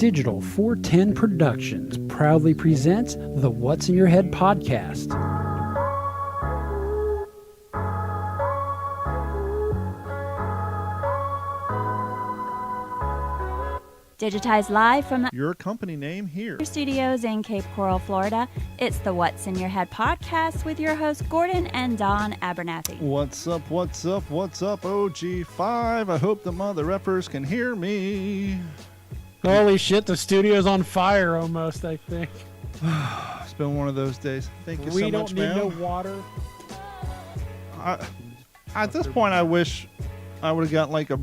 Digital 410 Productions proudly presents the What's in Your Head podcast. Digitized live from your company name here. Studios in Cape Coral, Florida. It's the What's in Your Head podcast with your hosts Gordon and Don Abernathy. What's up, what's up, what's up, OG5? I hope the mother effers can hear me. Holy shit, the studio's on fire almost, I think. It's been one of those days. Thank you so much, We don't need no water. At this point, I wish I would have got like a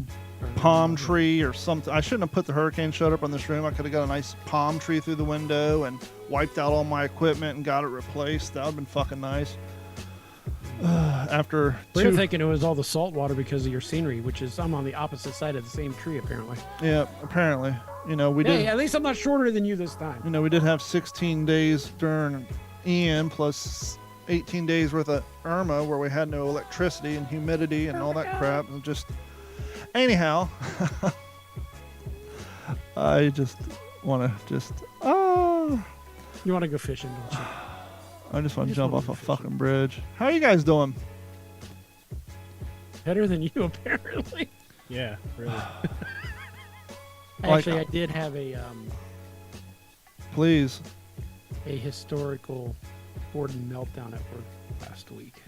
palm tree or something. I shouldn't have put the hurricane shutter on this room. I could have got a nice palm tree through the window and wiped out all my equipment and got it replaced. That would have been fucking nice. After we were thinking it was all the salt water because of your scenery, which is I'm on the opposite side of the same tree apparently. Yeah, apparently. You know, we did. Hey, at least I'm not shorter than you this time. You know, we did have 16 days during Ian plus 18 days worth of Irma where we had no electricity and humidity and all that crap. And just anyhow, I just want to You want to go fishing, don't you? I just want to jump off a fucking bridge. How are you guys doing? Better than you, apparently. Yeah, really. Actually, I did have a Please. historical Gordon meltdown at work last week.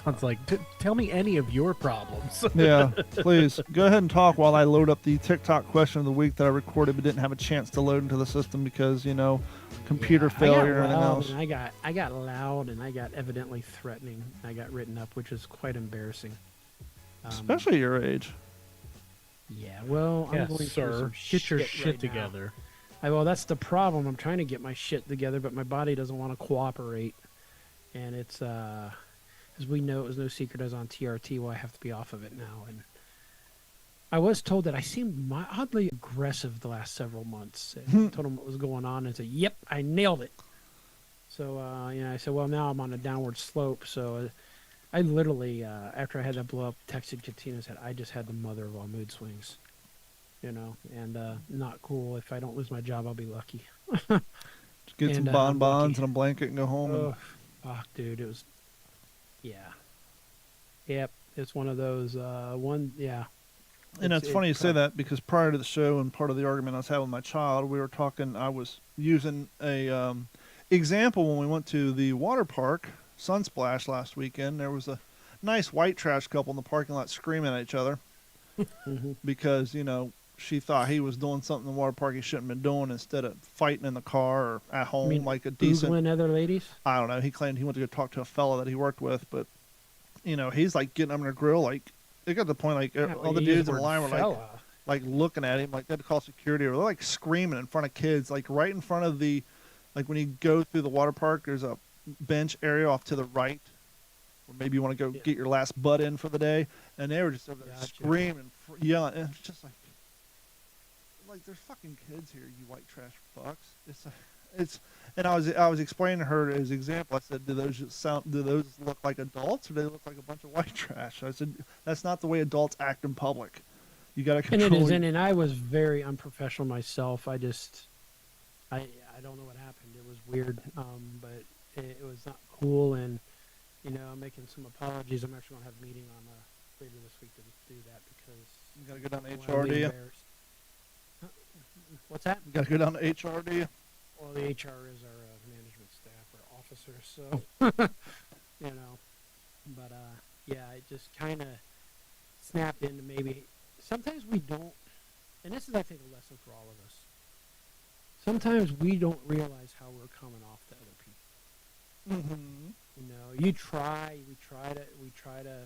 It's like, tell me any of your problems. Yeah, please. Go ahead and talk while I load up the TikTok question of the week that I recorded but didn't have a chance to load into the system because, you know, computer failure and everything else. And I got loud and I got evidently threatening. I got written up, which is quite embarrassing. Especially your age. Yeah, well, I'm going sir. through some Get your shit shit right together. Well, that's the problem. I'm trying to get my shit together, but my body doesn't want to cooperate. And it's, as we know, it was no secret I was on TRT. Well, I have to be off of it now. And I was told that I seemed oddly aggressive the last several months. And told them what was going on and said, yep, I nailed it. So, I said, well, now I'm on a downward slope. So I literally, after I had that blow up, texted Katina and said, I just had the mother of all mood swings. You know, and not cool. If I don't lose my job, I'll be lucky. Just get some bonbons and a blanket and go home. Oh, fuck, dude. It was, yeah. Yep. It's one of those, yeah. And it's funny you say that because prior to the show and part of the argument I was having with my child, we were talking, I was using a example when we went to the water park, Sunsplash, last weekend. There was a nice white trash couple in the parking lot screaming at each other because, you know, she thought he was doing something in the water park he shouldn't have been doing instead of fighting in the car or at home like a decent... Googling other ladies? I don't know. He claimed he went to go talk to a fella that he worked with, but, you know, he's like getting up in the grill. Like, it got to the point, like, all the dudes in the line were like looking at him, like they had to call security, or they're like screaming in front of kids, like right in front of the, like when you go through the water park, there's a bench area off to the right, or maybe you want to go get your last butt in for the day, and they were just over there screaming, yelling, and it's just like there's fucking kids here, you white trash fucks. And I was explaining to her as example. I said, do those look like adults or do they look like a bunch of white trash? I said, that's not the way adults act in public. You got to control. And it isn't. And I was very unprofessional myself. I don't know what happened. It was weird, but it was not cool. And you know, I'm making some apologies. I'm actually gonna have a meeting on later this week to do that because you got to go down to HR, do you? What's that? You got to go down to HR, do you? Well, the HR is our management staff or officers, so you know. But yeah, it just kind of snapped into maybe. Sometimes we don't, and this is, I think, a lesson for all of us. Sometimes we don't realize how we're coming off to other people. Mm-hmm. You know, we try to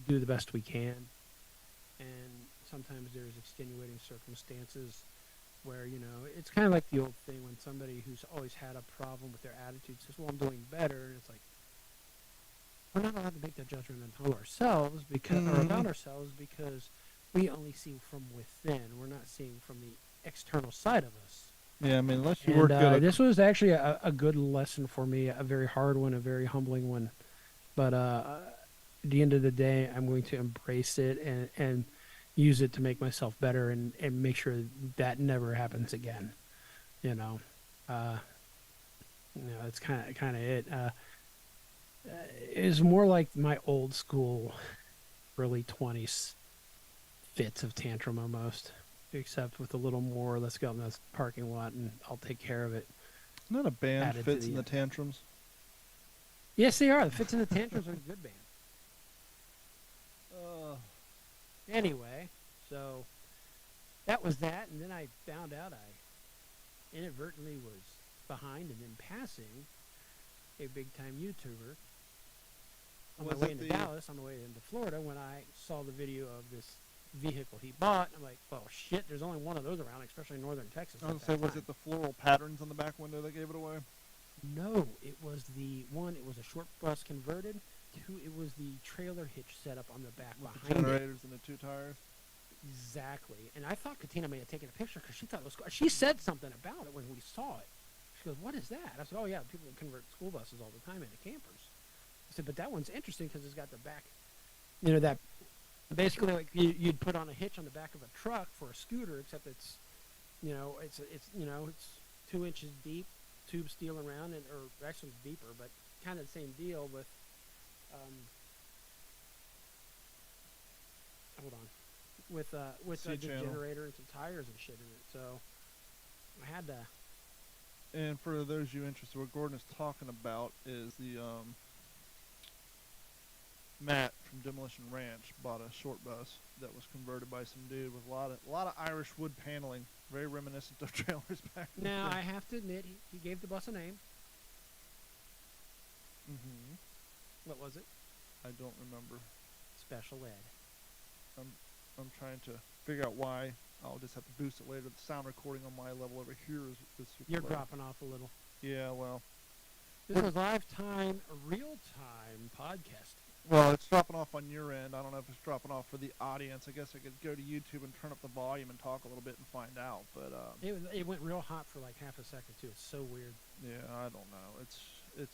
do the best we can, and sometimes there's extenuating circumstances where, you know, it's kind of like the old thing when somebody who's always had a problem with their attitude says, well, I'm doing better, and it's like, we're not allowed to make that judgment on ourselves because or about ourselves because we only see from within. We're not seeing from the external side of us. Yeah, I mean, unless you work good. This was actually a good lesson for me, a very hard one, a very humbling one. But at the end of the day, I'm going to embrace it and use it to make myself better and make sure that never happens again. You know, that's kind of it. It's more like my old school, early 20s fits of tantrum almost, except with a little more. Let's go in this parking lot and I'll take care of it. Isn't that a band, Added to Fits the- in the Tantrums? Yes, they are. The Fits and the Tantrums are a good band. Anyway, so that was that, and then I found out I inadvertently was behind and then passing a big-time YouTuber on Was my way it into the- Dallas, on the way into Florida, when I saw the video of this vehicle he bought. I'm like, well, shit, there's only one of those around, especially in northern Texas. I at was gonna say, that was time. it the floral patterns on the back window that gave it away? No, it was the one. It was a short bus converted. Two, it was the trailer hitch setup on the back With the behind it. generators and the 2 tires? Exactly. And I thought Katina may have taken a picture because she thought it was cool. She said something about it when we saw it. She goes, "What is that?" I said, "Oh yeah, people convert school buses all the time into campers." I said, "But that one's interesting because it's got the back, that basically like you'd put on a hitch on the back of a truck for a scooter, except it's 2 inches deep, tube steel around, or actually deeper, but kind of the same deal with, hold on, with the C-channel. generator and some tires and shit in it. So I had to. And for those you interested, what Gordon is talking about is the Matt from Demolition Ranch bought a short bus that was converted by some dude with a lot of Irish wood paneling, very reminiscent of trailers back in the Now day. I have to admit, he gave the bus a name. Mhm. What was it? I don't remember. Special Ed. I'm trying to figure out why. I'll just have to boost it later. The sound recording on my level over here is super You're low. dropping off a little. Yeah, well. This is lifetime, real-time podcasting. Well, it's dropping off on your end. I don't know if it's dropping off for the audience. I guess I could go to YouTube and turn up the volume and talk a little bit and find out. But It went real hot for like half a second too. It's so weird. yeah, I don't know. It's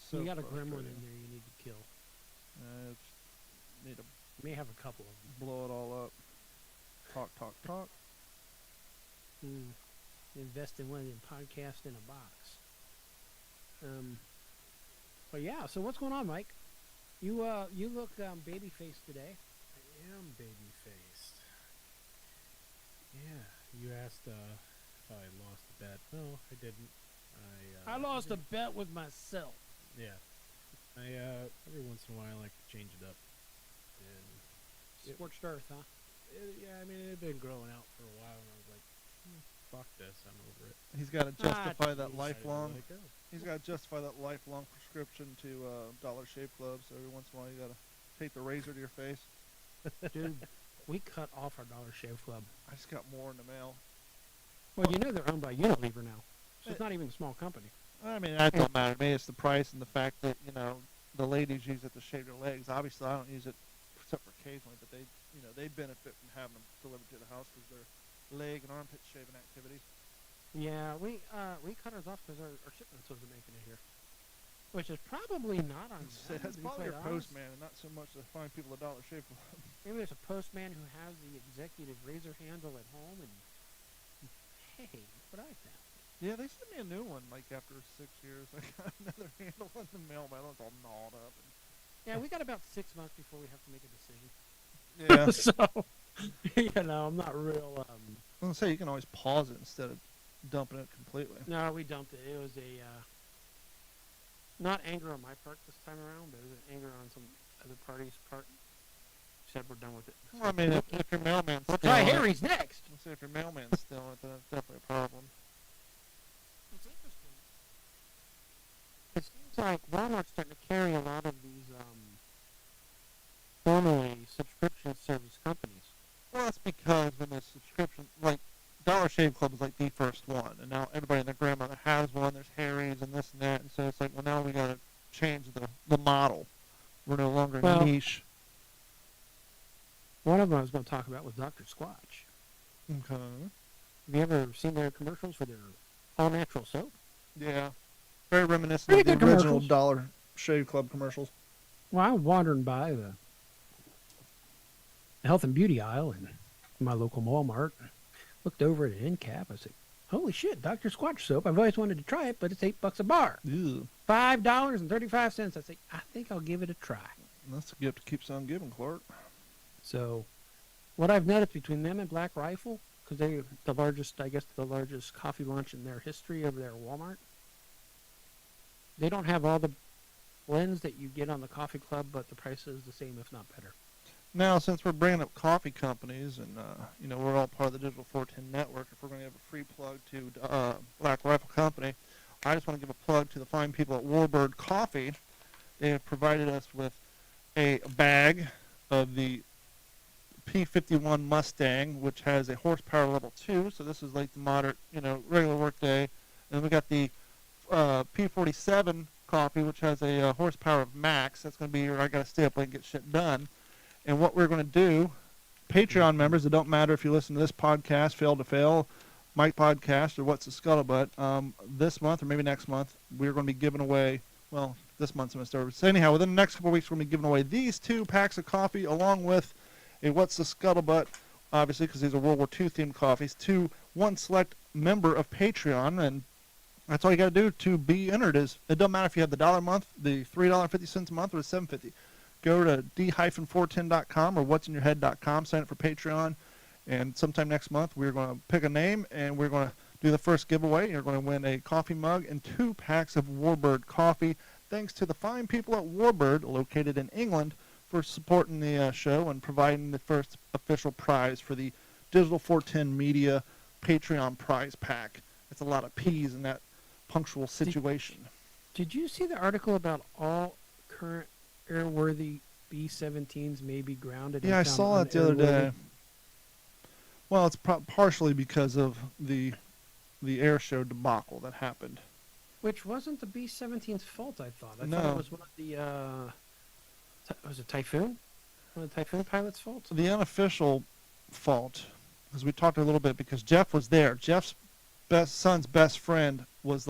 so You got a gremlin frustrating. in there you need to kill. It's need to You may have a couple of them. blow it all up. Talk. Invest in one of them podcasts in a box. But yeah, so what's going on, Mike? You look baby-faced today. I am baby faced. Yeah, you asked if I lost a bet. No, I didn't. I lost a bet with myself. Yeah, I every once in a while I like to change it up. And Scorched earth, huh? yeah, I mean it had been growing out for a while, and I was like, fuck this, I'm over it. He's got to justify that jeez. lifelong. Like, oh, He's got to justify that lifelong prescription to Dollar Shave Club. So every once in a while, you got to take the razor to your face. Dude, we cut off our Dollar Shave Club. I just got more in the mail. Well, they're owned by Unilever now, so it's not even a small company. I mean, that don't matter to me. It's the price and the fact that the ladies use it to shave their legs. Obviously, I don't use it except for occasionally, but they benefit from having them delivered to the house because their leg and armpit shaving activities. Yeah, we cut ours off because our shipments wasn't making it here, which is probably not on them, That's to be probably quite your honest. postman, and not so much to find people at Dollar Shave Club. Maybe there's a postman who has the executive razor handle at home, and hey, what I found. Yeah, they sent me a new one like after 6 years. I got another handle in the mail, but it was all gnawed up. Yeah, we got about 6 months before we have to make a decision. Yeah, So, I'm not real. I was gonna say you can always pause it instead of dumping it completely. No, we dumped it. It was not anger on my part this time around, but it was an anger on some other party's part. Said we're done with it. Well, I mean, if your mailman's We'll still try on it- Harry's next. Let's say if your mailman's still on it, then it's definitely a problem. It's interesting. It seems like Walmart's starting to carry a lot of these formerly subscription service companies. Well, that's because when the subscription, like Dollar Shave Club is like the first one, and now everybody and their grandmother has one. There's Harry's and this and that, and so it's like, well, now we gotta change the model. We're no longer Well- niche. One of them I was going to talk about was Dr. Squatch. Okay. Have you ever seen their commercials for their all-natural soap? Yeah. Very reminiscent Pretty of the good original commercials. Dollar Shave Club commercials. Well, I was wandering by the health and beauty aisle, and my local Walmart. Looked over at an end cap. I said, "Holy shit, Dr. Squatch soap! I've always wanted to try it, but it's $8 a bar. Ew. $5.35." I said, "I think I'll give it a try." That's a gift that keeps on giving, Clark. So, what I've noticed between them and Black Rifle, because they're the largest, I guess, the largest coffee launch in their history over there at Walmart. They don't have all the blends that you get on the Coffee Club, but the price is the same, if not better. Now, since we're bringing up coffee companies, and we're all part of the Digital 410 network, if we're going to have a free plug to Black Rifle Company, I just want to give a plug to the fine people at Warbird Coffee. They have provided us with a bag of the P51 Mustang, which has a horsepower level 2, so this is like the moderate, regular workday. And then we got the P47 coffee, which has a horsepower of max. That's going to be your I got to stay up late and get shit done. And what we're going to do, Patreon members, it don't matter if you listen to this podcast, Fail to Fail, Mike Podcast, or What's the Scuttlebutt, this month or maybe next month, we're going to be giving away, well, this month's almost over. So anyhow, within the next couple of weeks, we're going to be giving away these 2 packs of coffee along with a What's the Scuttlebutt, obviously, because these are World War II themed coffees, to one select member of Patreon. And that's all you got to do to be entered. Is it doesn't matter if you have the $1 a month, the $3.50 a month, or the $7.50. Go to d-410.com or what'sinyourhead.com, sign up for Patreon, and sometime next month we're going to pick a name and we're going to do the first giveaway. You're going to win a coffee mug and 2 packs of Warbird coffee, thanks to the fine people at Warbird, located in England, for supporting the show and providing the first official prize for the Digital 410 Media Patreon prize pack. It's a lot of P's in that punctual situation. Did you see the article about all current airworthy B-17s may be grounded? Yeah, I saw that the other day. Well, it's partially because of the air show debacle that happened. Which wasn't the B-17's fault, I thought. I No. thought it was one of the, was it Typhoon? One of the Typhoon pilot's fault? The unofficial fault, because we talked a little bit, because Jeff was there. Jeff's son's best friend was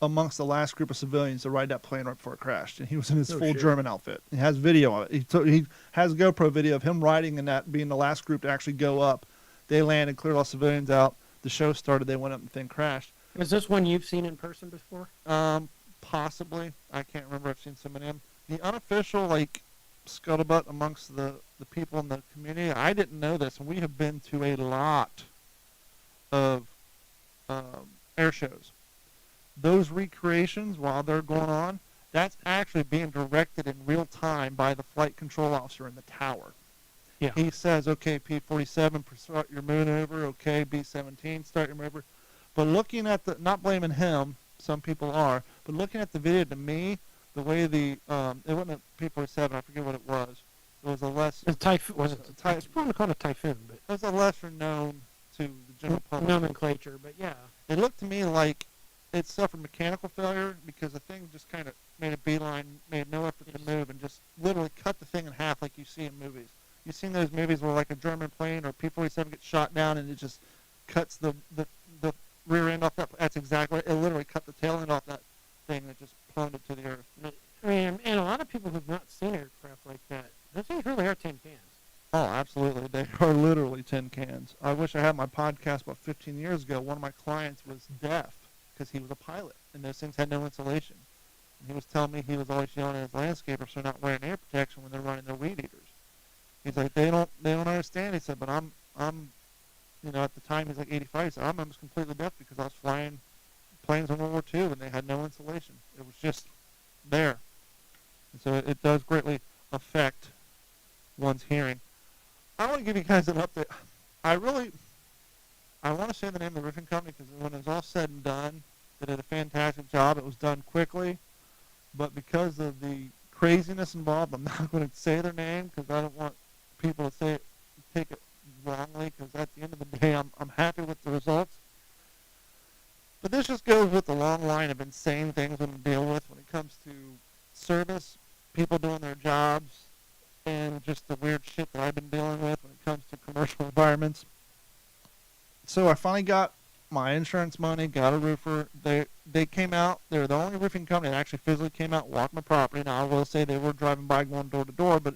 amongst the last group of civilians to ride that plane right before it crashed, and he was in his full shit. German outfit. He has video of it. He has a GoPro video of him riding and that being the last group to actually go up. They landed, cleared all civilians out. The show started. They went up and the thing crashed. Is this one you've seen in person before? Possibly. I can't remember. I've seen so many of them. The unofficial, scuttlebutt amongst the people in the community, I didn't know this, and we have been to a lot of air shows. Those recreations, while they're going on, that's actually being directed in real time by the flight control officer in the tower. Yeah. He says, okay, P-47, start your maneuver. Okay, B-17, start your maneuver. But looking at not blaming him, some people are, but looking at the video, to me, the way it wasn't a P-47, I forget what it was. It was a less... Was it it's probably called a Typhoon, but... It was a lesser known to the general public. Nomenclature, but yeah. It looked to me like it suffered mechanical failure because the thing just kind of made a beeline, made no effort to move, and just literally cut the thing in half like you see in movies. You've seen those movies where like a German plane or P-47 gets shot down and it just cuts the rear end off that. That's exactly it. Literally cut the tail end off that thing and it just plummeted to the earth. I mean, and a lot of people who've not seen aircraft like that, those things really are tin cans. Oh, absolutely. They are literally tin cans. I wish I had my podcast about 15 years ago. One of my clients was deaf because he was a pilot, and those things had no insulation. And he was telling me he was always yelling at his landscapers for not wearing air protection when they're running their weed eaters. He's like, they don't understand. He said, but I'm at the time he's like 85. He said, I'm almost completely deaf because I was flying planes in World War II and they had no insulation. It was just there. And so it does greatly affect one's hearing. I want to give you guys an update. I want to say the name of the roofing company because when it was all said and done, they did a fantastic job. It was done quickly, but because of the craziness involved, I'm not going to say their name because I don't want people to take it wrongly. Because at the end of the day, I'm happy with the results. But this just goes with the long line of insane things we deal with when it comes to service, people doing their jobs, and just the weird shit that I've been dealing with when it comes to commercial environments. So I finally got my insurance money, got a roofer. They came out. They're the only roofing company that actually physically came out and walked my property. Now, I will say they were driving by going door to door, but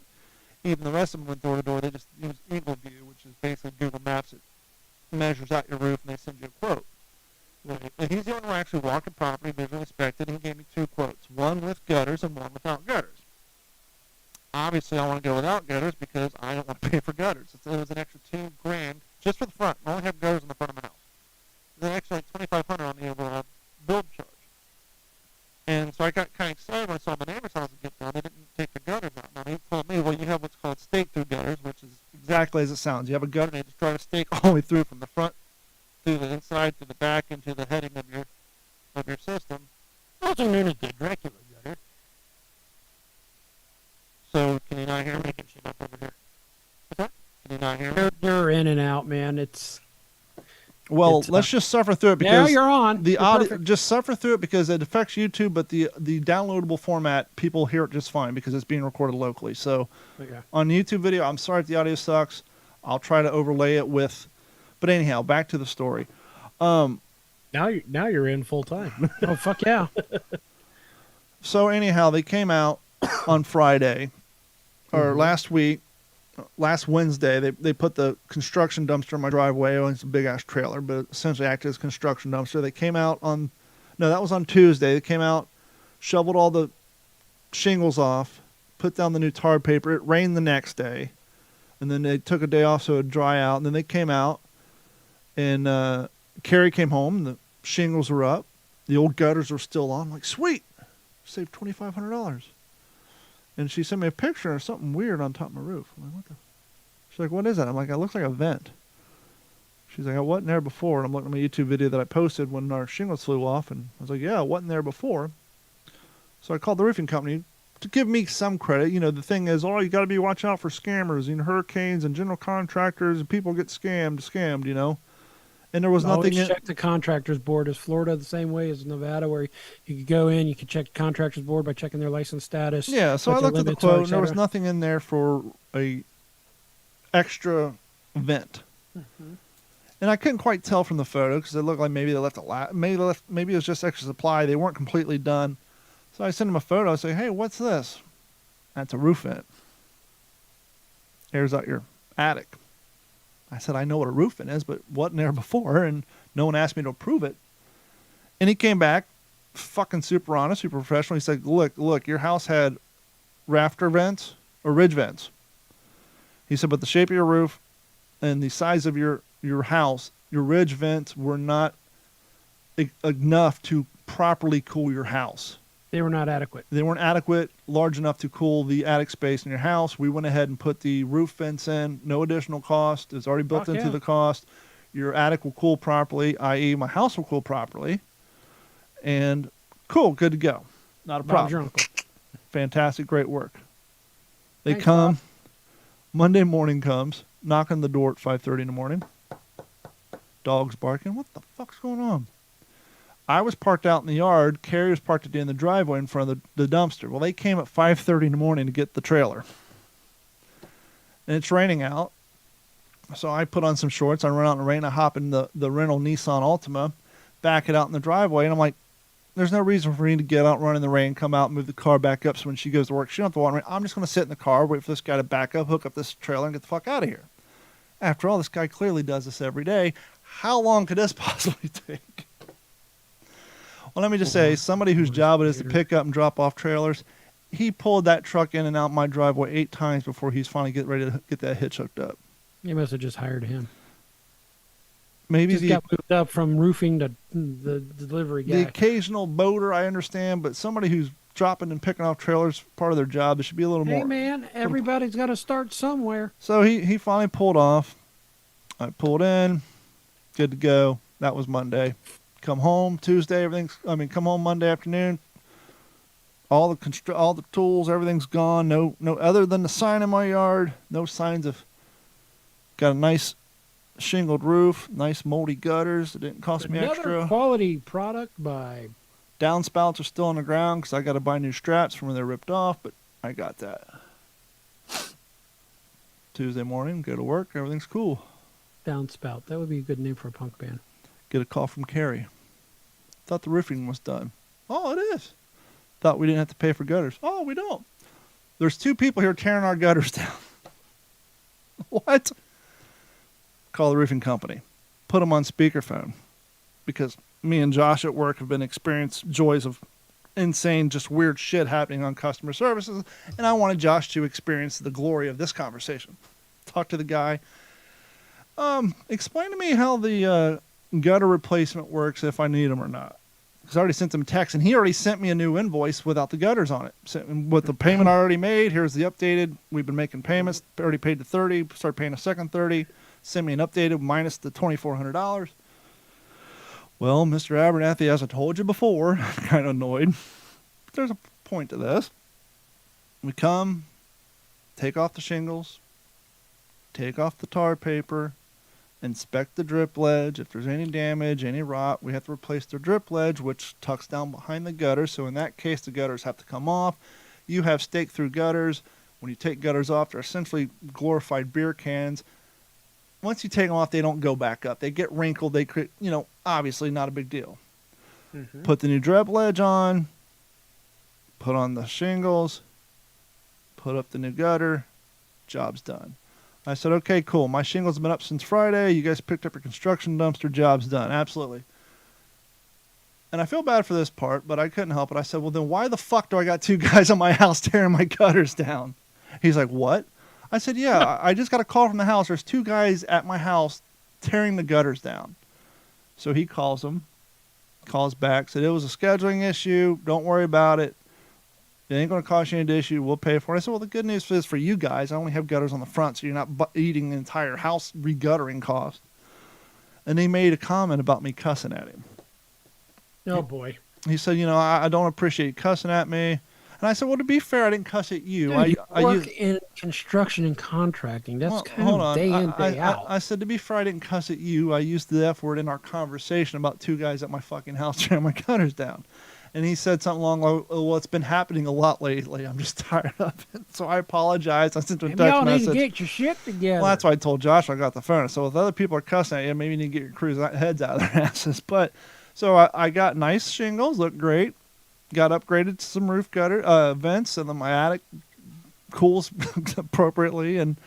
even the rest of them went door to door. They just use Eagle View, which is basically Google Maps. It measures out your roof and they send you a quote. Right. And he's the owner who actually walked the property, visually inspected, and he gave me 2 quotes, one with gutters and one without gutters. Obviously, I want to go without gutters because I don't want to pay for gutters. It was an extra $2,000 just for the front. I only have gutters in the front of my house. There's an extra like $2,500 on the overall build charge. And so I got kind of excited when I saw my neighbor's house get done. They didn't take the gutters out. Now, he told me, well, you have what's called stake-through gutters, which is exactly as it sounds. You have a gutter and you just drive a stake all the way through from the front through the inside to the back into the heading of your system. Also known as the Dracula gutter. So, can you not hear me? Shit up over here. What's that? Can you not hear me? You're in and out, man. Well, let's just suffer through it because now you're on. The You're audio. perfect. Just suffer through it because it affects YouTube, but the downloadable format, people hear it just fine because it's being recorded locally. So, on the YouTube video, I'm sorry if the audio sucks. I'll try to overlay it with. But anyhow, back to the story. Now you're in full time. Oh fuck yeah! So anyhow, they came out on Friday or last Wednesday. They put the construction dumpster in my driveway. Oh, it's a big ass trailer, but essentially acted as a construction dumpster. They came out that was on Tuesday. They came out, shoveled all the shingles off, put down the new tar paper. It rained the next day, and then they took a day off so it would dry out. And then they came out, and Carrie came home. The shingles were up. The old gutters were still on. I'm like, sweet, saved $2,500. And she sent me a picture of something weird on top of my roof. I'm like, what the? She's like, what is that? I'm like, it looks like a vent. She's like, I wasn't there before. And I'm looking at my YouTube video that I posted when our shingles flew off. And I was like, yeah, I wasn't there before. So I called the roofing company to give me some credit. You know, the thing is, you got to be watching out for scammers and hurricanes and general contractors and people get scammed, you know. And there was nothing. Always check the contractors board. Is Florida the same way as Nevada, where you could go in, you could check the contractors board by checking their license status? Yeah, so I looked at the quote, and there was nothing in there for a extra vent. Mm-hmm. And I couldn't quite tell from the photo because it looked like maybe they left maybe it was just extra supply. They weren't completely done. So I sent them a photo. I say, hey, what's this? That's a roof vent. Airs out your attic. I said, I know what a roof vent is, but wasn't there before, and no one asked me to approve it. And he came back, fucking super honest, super professional. He said, look, your house had rafter vents or ridge vents. He said, but the shape of your roof and the size of your house, your ridge vents were not enough to properly cool your house. They were not adequate. They weren't adequate, large enough to cool the attic space in your house. We went ahead and put the roof vents in, no additional cost. It's already built into the cost. Your attic will cool properly, i.e. my house will cool properly. And cool, good to go. Not a problem. Your uncle. Fantastic, great work. They Thanks, come, Bob. Monday morning comes, knock on the door at 5:30 in the morning. Dogs barking. What the fuck's going on? I was parked out in the yard. Carrie was parked at the end of the driveway in front of the dumpster. Well, they came at 5:30 in the morning to get the trailer. And it's raining out. So I put on some shorts. I run out in the rain. I hop in the rental Nissan Altima, back it out in the driveway. And I'm like, there's no reason for me to get out, run in the rain, come out, move the car back up. So when she goes to work, she don't have to walk around. I'm just going to sit in the car, wait for this guy to back up, hook up this trailer, and get the fuck out of here. After all, this guy clearly does this every day. How long could this possibly take? Well, let me just say, somebody whose job it is to pick up and drop off trailers, he pulled that truck in and out my driveway 8 times before he's finally ready to get that hitch hooked up. You must have just hired him. Maybe just got moved up from roofing to the delivery guy. The occasional boater, I understand, but somebody who's dropping and picking off trailers, part of their job, there should be a little more. Hey, man, everybody's got to start somewhere. So he finally pulled off. I pulled in, good to go. That was Monday. Come home Tuesday, come home Monday afternoon. All the tools, everything's gone. No, other than the sign in my yard, no signs of. Got a nice shingled roof, nice moldy gutters. It didn't cost me extra. Another quality product by. Downspouts are still on the ground because I got to buy new straps from when they're ripped off, but I got that. Tuesday morning, go to work, everything's cool. Downspout. That would be a good name for a punk band. Get a call from Carrie. Thought the roofing was done. Oh, it is. Thought we didn't have to pay for gutters. Oh, we don't. There's 2 people here tearing our gutters down. What? Call the roofing company. Put them on speakerphone. Because me and Josh at work have been experiencing joys of insane, just weird shit happening on customer services. And I wanted Josh to experience the glory of this conversation. Talk to the guy. Explain to me how the gutter replacement works if I need them or not. Because I already sent him a text, and he already sent me a new invoice without the gutters on it. With the payment I already made, here's the updated. We've been making payments. Already paid the $30. Started paying a second $30. Send me an updated minus the $2,400. Well, Mr. Abernathy, as I told you before, I'm kind of annoyed. But there's a point to this. We come, take off the shingles, take off the tar paper, inspect the drip ledge. If there's any damage, any rot, we have to replace the drip ledge, which tucks down behind the gutter. So in that case, the gutters have to come off. You have stake-through gutters. When you take gutters off, they're essentially glorified beer cans. Once you take them off, they don't go back up. They get wrinkled. They create, obviously not a big deal. Mm-hmm. Put the new drip ledge on. Put on the shingles. Put up the new gutter. Job's done. I said, okay, cool. My shingles have been up since Friday. You guys picked up your construction dumpster. Job's done. Absolutely. And I feel bad for this part, but I couldn't help it. I said, well, then why the fuck do I got two guys on my house tearing my gutters down? He's like, what? I said, yeah, I just got a call from the house. There's two guys at my house tearing the gutters down. So he calls back, said it was a scheduling issue. Don't worry about it. It ain't going to cost you any issue. We'll pay for it. I said, well, the good news is for you guys, I only have gutters on the front, so you're not eating the entire house reguttering cost. And he made a comment about me cussing at him. Oh, boy. He said, I don't appreciate you cussing at me. And I said, well, to be fair, I didn't cuss at you. Dude, you work in construction and contracting. That's kind of day in, day out. I said, to be fair, I didn't cuss at you. I used the F word in our conversation about two guys at my fucking house tearing my gutters down. And he said something along, well, it's been happening a lot lately. I'm just tired of it. So I apologize. I sent him a text y'all message. Need to get your shit together. Well, that's why I told Josh I got the phone. So if other people are cussing at you, maybe you need to get your crew's heads out of their asses. But so I got nice shingles, looked great. Got upgraded to some roof gutter vents, and then my attic cools appropriately, and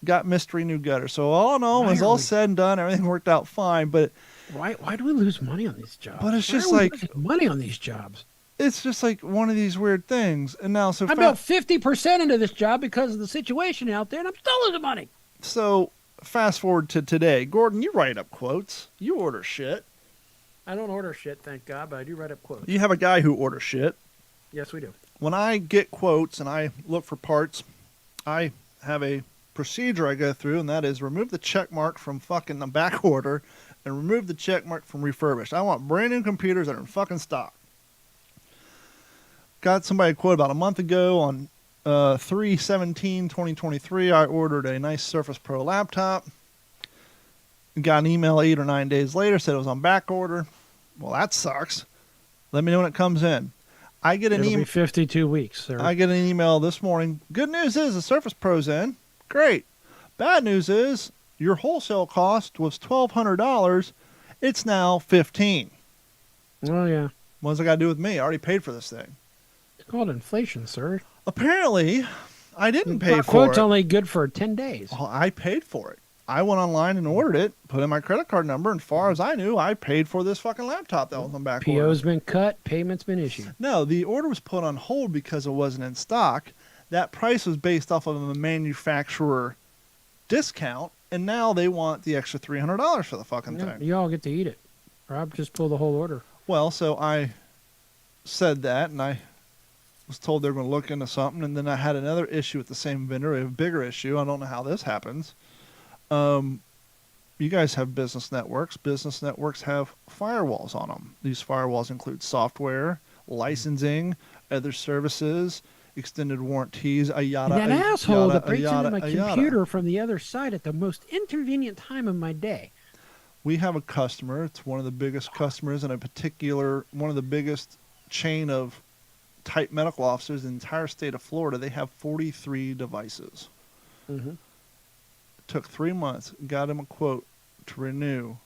got mystery new gutter. So all in all, when it's all said and done, everything worked out fine. But why do we lose money on these jobs? But it's just why are we like losing money on these jobs. It's just like one of these weird things. And now, so I built 50% into this job because of the situation out there, and I'm still losing money. So fast forward to today, Gordon. You write up quotes. You order shit. I don't order shit, thank God, but I do write up quotes. You have a guy who orders shit. Yes, we do. When I get quotes and I look for parts, I have a procedure I go through, and that is remove the check mark from fucking the back order and remove the check mark from refurbished. I want brand new computers that are in fucking stock. Got somebody a quote about a month ago on 3/17/2023. I ordered a nice Surface Pro laptop. Got an email 8 or 9 days later, said it was on back order. Well, that sucks. Let me know when it comes in. I get an email. 52 weeks, sir. I get an email this morning. Good news is the Surface Pro's in. Great. Bad news is your wholesale cost was $1,200. It's now $1,500. Oh, yeah. What's it got to do with me? I already paid for this thing. It's called inflation, sir. Apparently, I didn't pay for it. Quote's only good for 10 days. Well, I paid for it. I went online and ordered it, put in my credit card number, and as far as I knew, I paid for this fucking laptop that was on back order. PO's been cut, payment's been issued. No, the order was put on hold because it wasn't in stock. That price was based off of a manufacturer discount, and now they want the extra $300 for the fucking thing. You all get to eat it. Rob just pulled the whole order. Well, so I said that, and I was told they were going to look into something, and then I had another issue with the same vendor, a bigger issue. I don't know how this happens. You guys have business networks. Business networks have firewalls on them. These firewalls include software, licensing, other services, extended warranties, a yada. That asshole that breaks into my yada. computer from the other side at the most inconvenient time of my day. We have a customer. It's one of the biggest customers in a particular, one of the biggest chain of type medical offices in the entire state of Florida. They have 43 devices. Mm-hmm. Took 3 months, got him a quote to renew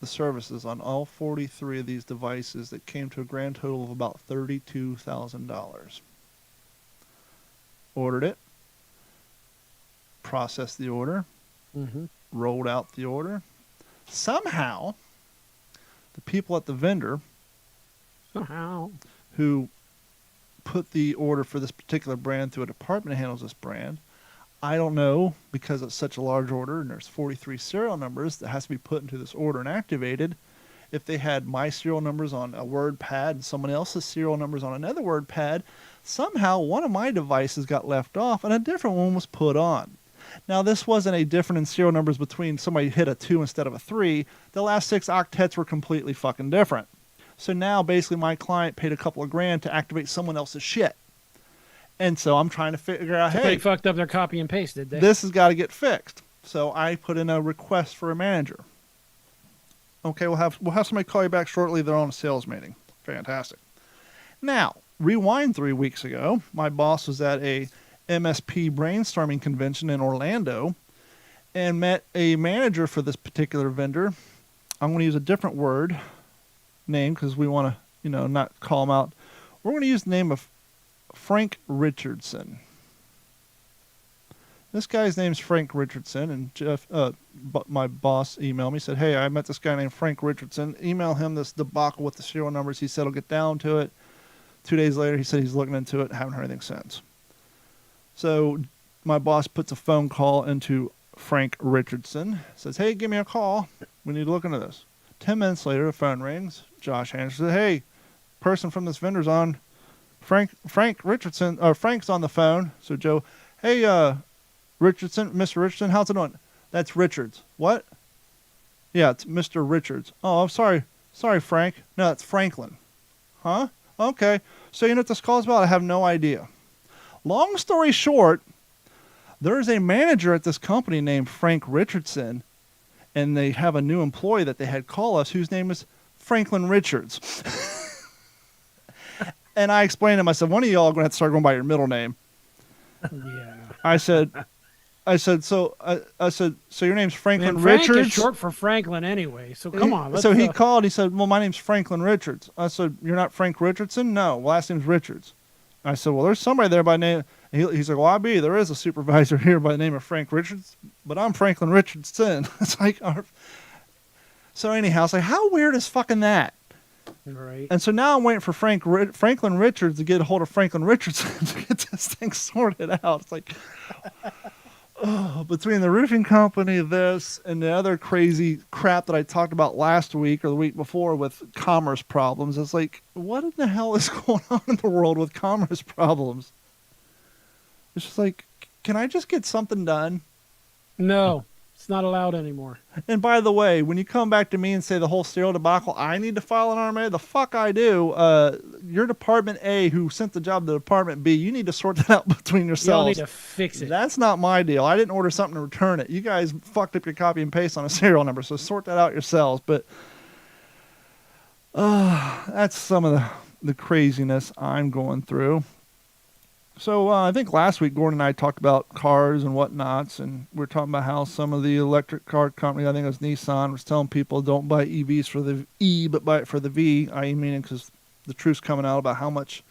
the services on all 43 of these devices that came to a grand total of about $32,000. Ordered it. processed the order, rolled out the order. Somehow, the people at the vendor who put the order for this particular brand through a department that handles this brand, I don't know, because it's such a large order and there's 43 serial numbers that has to be put into this order and activated. If they had my serial numbers on a word pad and someone else's serial numbers on another word pad, somehow one of my devices got left off and a different one was put on. Now, this wasn't a difference in serial numbers between somebody hit a 2 instead of a 3. The last 6 octets were completely fucking different. So now, basically, my client paid a couple of grand to activate someone else's shit. And so I'm trying to figure out, so hey, they fucked up their copy and paste, did they? This has got to get fixed. So I put in a request for a manager. Okay, we'll have somebody call you back shortly. They're on a sales meeting. Fantastic. Now, rewind 3 weeks ago. My boss was at a MSP brainstorming convention in Orlando and met a manager for this particular vendor. I'm going to use a different name because we want to, not call him out. We're going to use the name of Frank Richardson. This guy's name's Frank Richardson, and Jeff, my boss, emailed me, said, hey, I met this guy named Frank Richardson. Email him this debacle with the serial numbers. He said he'll get down to it. 2 days later, he said he's looking into it. Haven't heard anything since. So my boss puts a phone call into Frank Richardson, says, hey, give me a call. We need to look into this. 10 minutes later, the phone rings. Josh answers, says, hey, person from this vendor's on. Frank Richardson, or Frank's on the phone. So Joe, hey, Richardson, Mr. Richardson, how's it going? That's Richards. What? Yeah, it's Mr. Richards. Oh, I'm sorry. Sorry, Frank. No, it's Franklin. Huh? Okay. So you know what this call's about? I have no idea. Long story short, there's a manager at this company named Frank Richardson, and they have a new employee that they had call us whose name is Franklin Richards. And I explained to him, I said, one of y'all are going to have to start going by your middle name. Yeah. I said, so your name's Franklin Man, Frank Richards? is short for Franklin anyway, so come on. So he called, he said, well, my name's Franklin Richards. I said, you're not Frank Richardson? No, last name's Richards. I said, well, there's somebody there by name. He's like, well, there is a supervisor here by the name of Frank Richards, but I'm Franklin Richardson. It's like, so anyhow, it's like, how weird is fucking that? Right. And so now I'm waiting for Franklin Richards to get a hold of Franklin Richardson to get this thing sorted out. It's like, between the roofing company, this, and the other crazy crap that I talked about last week or the week before with commerce problems, it's like, what in the hell is going on in the world with commerce problems? It's just like, can I just get something done? No, it's not allowed anymore. And by the way, when you come back to me and say the whole serial debacle, I need to file an RMA, the fuck I do. Your Department A who sent the job to Department B, you need to sort that out between yourselves. Y'all need to fix it. That's not my deal. I didn't order something to return it. You guys fucked up your copy and paste on a serial number, so sort that out yourselves. But that's some of the craziness I'm going through. So I think last week Gordon and I talked about cars and whatnots, and we were talking about how some of the electric car companies, I think it was Nissan, was telling people don't buy EVs for the E, but buy it for the V, i.e. meaning because the truth's coming out about how much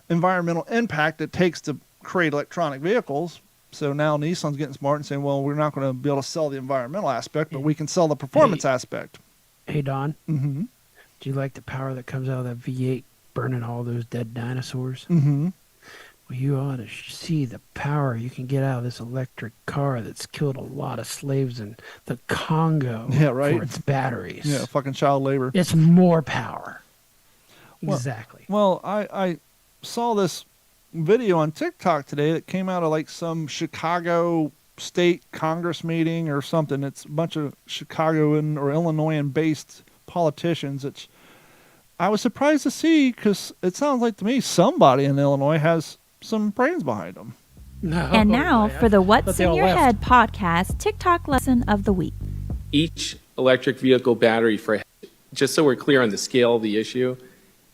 environmental impact it takes to create electronic vehicles. So now Nissan's getting smart and saying, well, we're not going to be able to sell the environmental aspect, but we can sell the performance aspect. Hey, Don. Mm-hmm. Do you like the power that comes out of that V8 burning all those dead dinosaurs? Mm-hmm. Well, you ought to see the power you can get out of this electric car that's killed a lot of slaves in the Congo for its batteries. Yeah, fucking child labor. It's more power. Well, exactly. Well, I saw this video on TikTok today that came out of like some Chicago state Congress meeting or something. It's a bunch of Chicagoan or Illinoisan-based politicians. It's I was surprised to see because it sounds like to me somebody in Illinois has some brains behind them. No, and now for the What's in Your Head podcast TikTok lesson of the week. Each electric vehicle battery just so we're clear on the scale of the issue,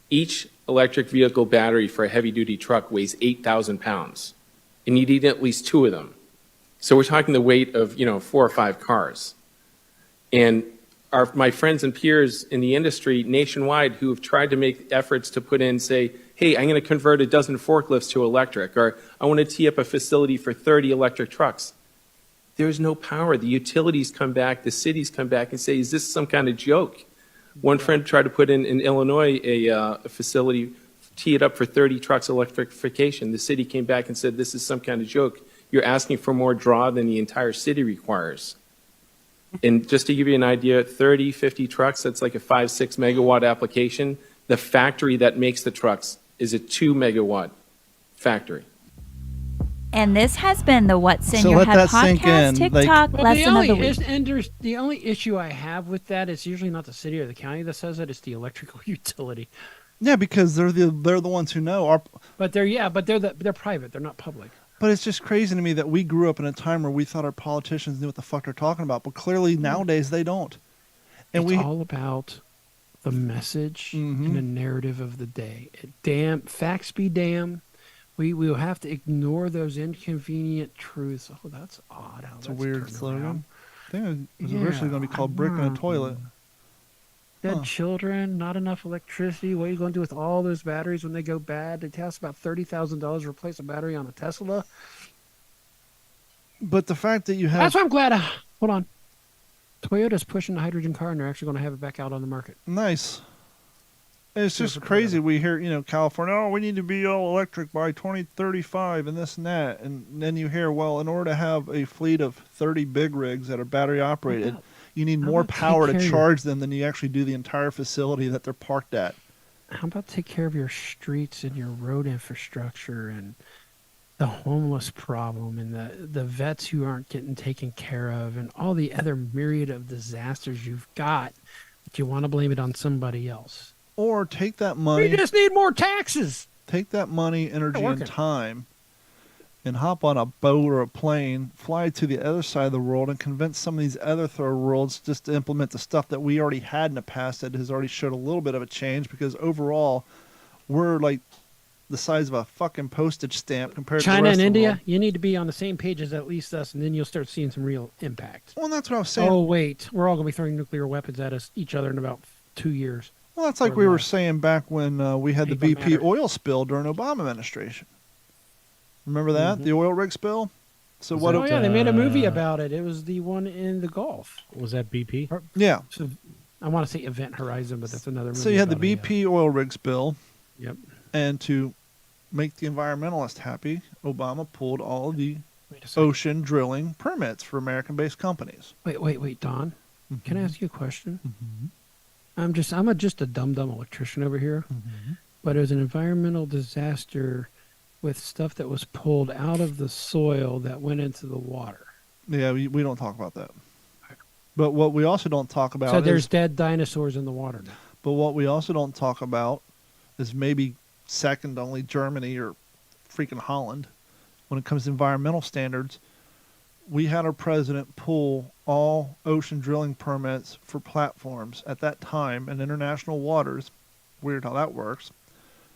each electric vehicle battery for a heavy-duty truck weighs 8,000 pounds, and you need at least 2 of them. So we're talking the weight of 4 or 5 cars. And my friends and peers in the industry nationwide who have tried to make efforts to put in, say, hey, I'm going to convert a dozen forklifts to electric, or I want to tee up a facility for 30 electric trucks. there's no power. The utilities come back, the cities come back and say, is this some kind of joke? One friend tried to put in Illinois a facility, tee it up for 30 trucks electrification. The city came back and said, this is some kind of joke. You're asking for more draw than the entire city requires. And just to give you an idea, 30, 50 trucks, that's like a 5-6 megawatt application. The factory that makes the trucks is a 2 megawatt factory. And this has been the What's in So Your let Head that sink podcast in, TikTok Well, lesson of the week. the only issue I have with that is usually not the city or the county that says it; it's the electrical utility. Yeah, because they're the ones who know. But they're private; they're not public. But it's just crazy to me that we grew up in a time where we thought our politicians knew what the fuck they're talking about, but clearly nowadays they don't. And It's all about the message and the narrative of the day. Facts be damn. We will have to ignore those inconvenient truths. Oh, that's odd. How It's a that's weird turned slogan. around. I think it was originally going to be called Brick in a Toilet. Dead children, not enough electricity. What are you going to do with all those batteries when they go bad? It costs about $30,000 to replace a battery on a Tesla. But the fact that you have... That's why I'm glad. Hold on. Toyota's pushing the hydrogen car, and they're actually going to have it back out on the market. Nice. It's just Super crazy. Toyota. We hear, California, oh, we need to be all electric by 2035 and this and that. And then you hear, well, in order to have a fleet of 30 big rigs that are battery operated, you need more power to charge them than you actually do the entire facility that they're parked at. How about take care of your streets and your road infrastructure and the homeless problem and the vets who aren't getting taken care of and all the other myriad of disasters you've got, but you want to blame it on somebody else. Or take that money... We just need more taxes. Take that money, energy, working. and time and hop on a boat or a plane, fly to the other side of the world, and convince some of these other third worlds just to implement the stuff that we already had in the past that has already showed a little bit of a change, because overall we're like the size of a fucking postage stamp compared to the China rest and of the India, world. you need to be on the same page as at least us, and then you'll start seeing some real impact. Well, that's what I was saying. Oh, wait. We're all going to be throwing nuclear weapons at each other in about 2 years. Well, that's like or we were less. saying back when we had the Ain't gonna BP matter. oil spill during Obama administration. Remember that? The oil rig spill? So Was what? Oh, yeah, they made a movie uh, about it. It was the one in the Gulf. Was that BP? Yeah. So, I want to say Event Horizon, but that's another movie. So you had the about a, BP oil rig spill, Yep. and to make the environmentalists happy, Obama pulled all the Wait a second. ocean drilling permits for American-based companies. Wait, Don. Can I ask you a question? Mm-hmm. I'm just a dumb electrician over here. Mm-hmm. But it was an environmental disaster with stuff that was pulled out of the soil that went into the water. Yeah, we don't talk about that. But what we also don't talk about So there's is, dead dinosaurs in the water now. but what we also don't talk about is maybe second to only Germany or freaking Holland when it comes to environmental standards. We had our president pull all ocean drilling permits for platforms at that time in international waters. Weird how that works.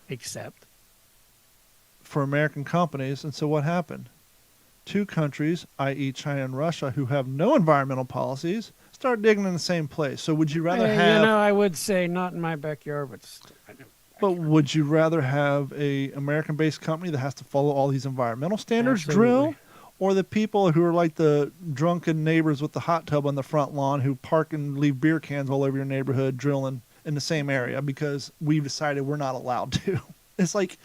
Except. For American companies. And so what happened? Two countries, i.e. China and Russia, who have no environmental policies, start digging in the same place. So would you rather have... I would say not in my backyard, but But would you rather have a American-based company that has to follow all these environmental standards drill, Absolutely. or the people who are like the drunken neighbors with the hot tub on the front lawn who park and leave beer cans all over your neighborhood drilling in the same area because we've decided we're not allowed to? It's like...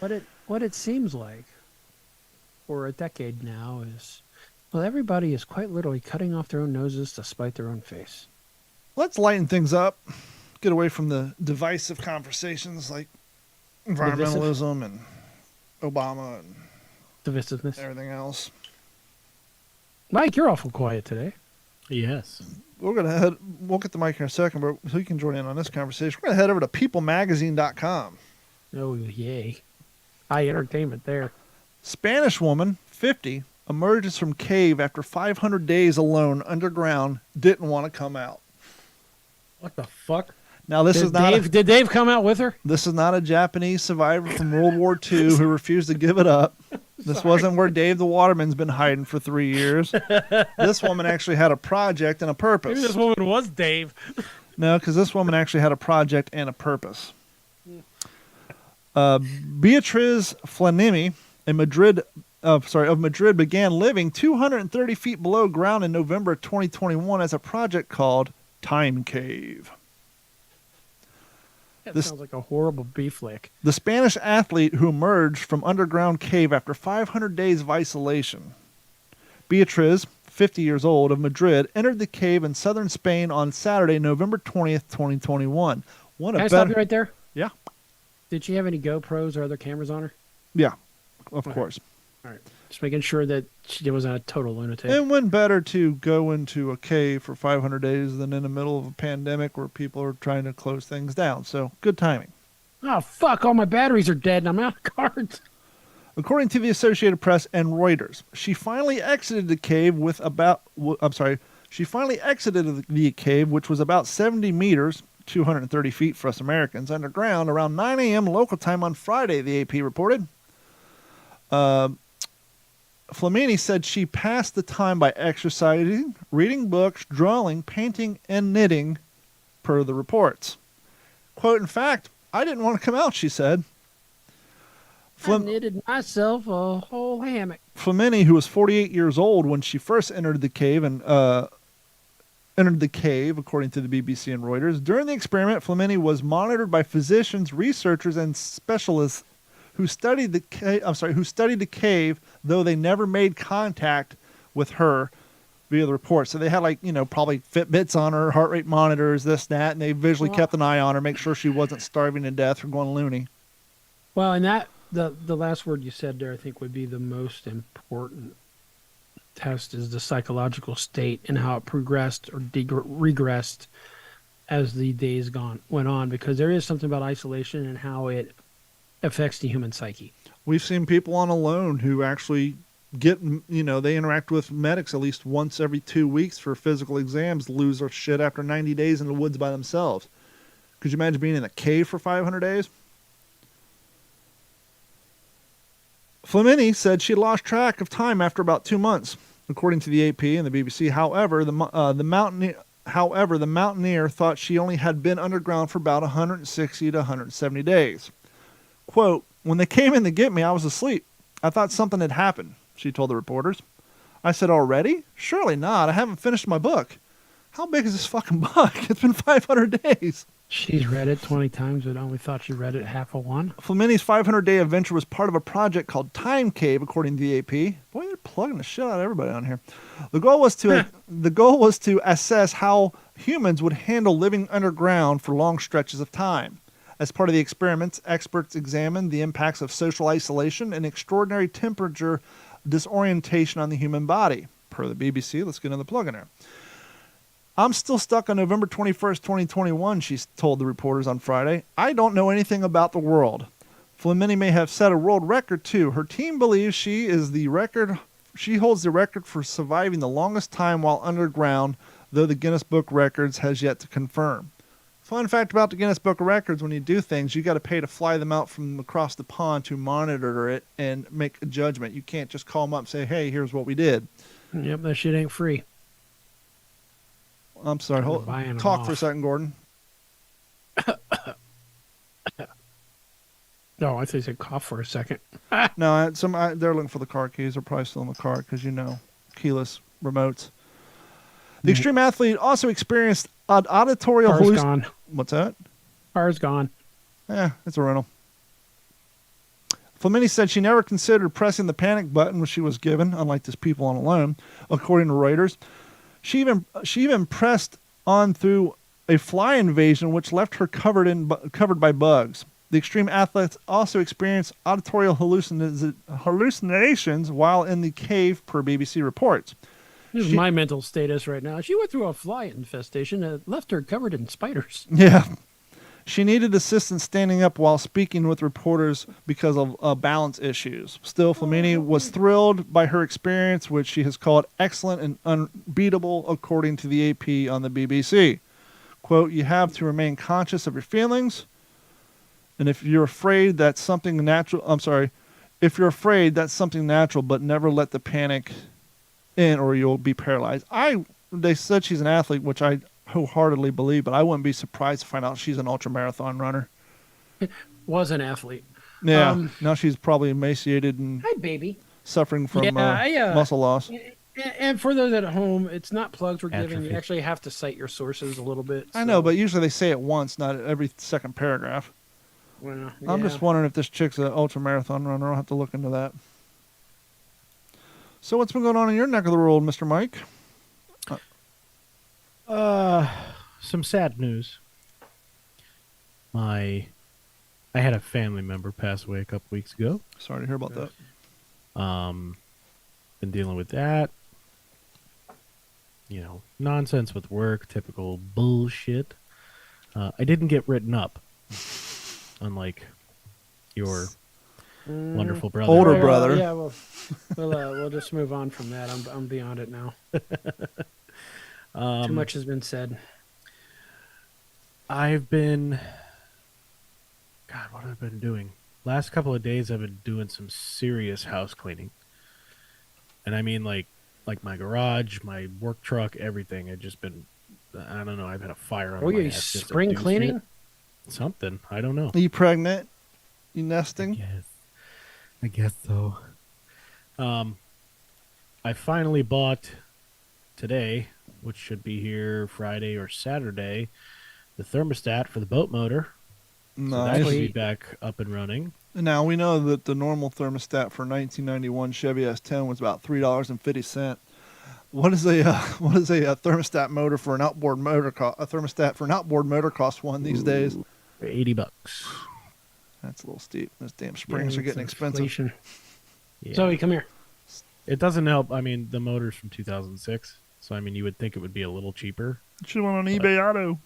What it seems like for a decade now is, well, everybody is quite literally cutting off their own noses to spite their own face. Let's lighten things up. Get away from the divisive conversations like environmentalism and Obama and Divisiveness. everything else. Mike, you're awful quiet today. Yes. We'll get the mic here in a second, but so you can join in on this conversation. We're going to head over to peoplemagazine.com. Oh, yay. High entertainment there. Spanish woman, 50, emerges from cave after 500 days alone underground, didn't want to come out. What the fuck? Now, this is not Did Dave come out with her? this is not a Japanese survivor from World War II who refused to give it up. This wasn't where Dave the Waterman's been hiding for 3 years. This woman actually had a project and a purpose. Maybe this woman was Dave. No, because this woman actually had a project and a purpose. Beatriz Flanimi, a Madrid Madrid began living 230 feet below ground in November 2021 as a project called Time Cave. That sounds like a horrible B-flick. The Spanish athlete who emerged from underground cave after 500 days of isolation. Beatriz, 50 years old, of Madrid, entered the cave in southern Spain on Saturday, November 20th, 2021. Can I stop you right there? Yeah. Did she have any GoPros or other cameras on her? Yeah, of course. All right. Just making sure that she wasn't a total lunatic. And when better to go into a cave for 500 days than in the middle of a pandemic where people are trying to close things down. So, good timing. Oh, fuck. All my batteries are dead and I'm out of cards. According to the Associated Press and Reuters, she finally exited the cave the cave, which was about 70 meters, 230 feet for us Americans, underground around 9 a.m. local time on Friday, the AP reported. Flamini said she passed the time by exercising, reading books, drawing, painting, and knitting, per the reports. Quote, in fact, I didn't want to come out, she said. I knitted myself a whole hammock. Flamini, who was 48 years old when she first entered the cave, according to the BBC and Reuters. During the experiment, Flamini was monitored by physicians, researchers, and specialists who studied the cave, though they never made contact with her via the report. So they had probably Fitbits on her, heart rate monitors, this, that, and they visually kept an eye on her, make sure she wasn't starving to death or going loony. Well, and that the last word you said there, I think, would be the most important test, is the psychological state and how it progressed or regressed as the days went on, because there is something about isolation and how it affects the human psyche. We've seen people on alone who actually they interact with medics at least once every 2 weeks for physical exams, lose their shit after 90 days in the woods by themselves. Could you imagine being in a cave for 500 days? Flamini said she lost track of time after about 2 months, according to the AP and the BBC. However, the mountaineer thought she only had been underground for about 160 to 170 days. Quote, when they came in to get me, I was asleep. I thought something had happened, she told the reporters. I said, already? Surely not. I haven't finished my book. How big is this fucking book? It's been 500 days. She's read it 20 times, but only thought she read it half of one. Flamini's 500-day adventure was part of a project called Time Cave, according to the AP. Boy, they're plugging the shit out of everybody on here. The goal was to assess how humans would handle living underground for long stretches of time. As part of the experiments, experts examined the impacts of social isolation and extraordinary temperature disorientation on the human body. Per the BBC, let's get another plug in there. I'm still stuck on November 21st, 2021, she told the reporters on Friday. I don't know anything about the world. Flamini may have set a world record, too. Her team believes she holds the record for surviving the longest time while underground, though the Guinness Book of Records has yet to confirm. Fun fact about the Guinness Book of Records, when you do things, you got to pay to fly them out from across the pond to monitor it and make a judgment. You can't just call them up and say, hey, here's what we did. Yep, that shit ain't free. I'm sorry. Talk for a second, Gordon. No, I thought you said cough for a second. No, they're looking for the car keys. They're probably still in the car because, keyless remotes. The extreme athlete also experienced auditorial hallucinations. Gone. What's that? Car's gone. It's a rental. Flamini said she never considered pressing the panic button when she was given, unlike this people on alone, according to Reuters. She even pressed on through a fly invasion, which left her covered by bugs. The extreme athletes also experienced auditorial hallucinations while in the cave, per BBC reports. This is my mental status right now. She went through a fly infestation that left her covered in spiders. Yeah. She needed assistance standing up while speaking with reporters because of balance issues. Still, Flamini was thrilled by her experience, which she has called excellent and unbeatable, according to the AP on the BBC. Quote, you have to remain conscious of your feelings, and if you're afraid that's something natural, but never let the panic in or you'll be paralyzed. They said she's an athlete, which I wholeheartedly believe, but I wouldn't be surprised to find out she's an ultramarathon runner. Was an athlete. Yeah. Now she's probably emaciated and hi, baby. suffering from Yeah, muscle loss. and for those at home, it's not plugs we're giving. Atrophy. You actually have to cite your sources a little bit. I know, so- but usually they say it once, not every second paragraph. Well, I'm yeah. just wondering if this chick's an ultra marathon runner. I'll have to look into that. So what's been going on in your neck of the world, Mr. Mike? Some sad news. I had a family member pass away a couple weeks ago. Sorry to hear about that. Been dealing with that. You know, nonsense with work, typical bullshit. I didn't get written up, unlike your wonderful brother. Older Well, brother. Yeah, we'll just move on from that. I'm beyond it now. Too much has been said. I've been, God, what have I been doing? Last couple of days, I've been doing some serious house cleaning, and I mean like my garage, my work truck, everything. I've just been, I don't know. I've had a fire on Oh, my you ass just to spring do cleaning? shit. Something. I don't know. Are you pregnant? You nesting? Yes, I guess so. I finally bought today, which should be here Friday or Saturday, the thermostat for the boat motor. So that Nice. should be back up and running. Now we know that the normal thermostat for 1991 Chevy S10 was about $3.50. What is a thermostat motor for an outboard motor? A thermostat for an outboard motor costs one these days. $80. That's a little steep. Those damn springs are getting expensive. Inflation. Yeah. Zoe, come here. It doesn't help. I mean, the motor's from 2006, so I mean, you would think it would be a little cheaper. Should have went on eBay Auto.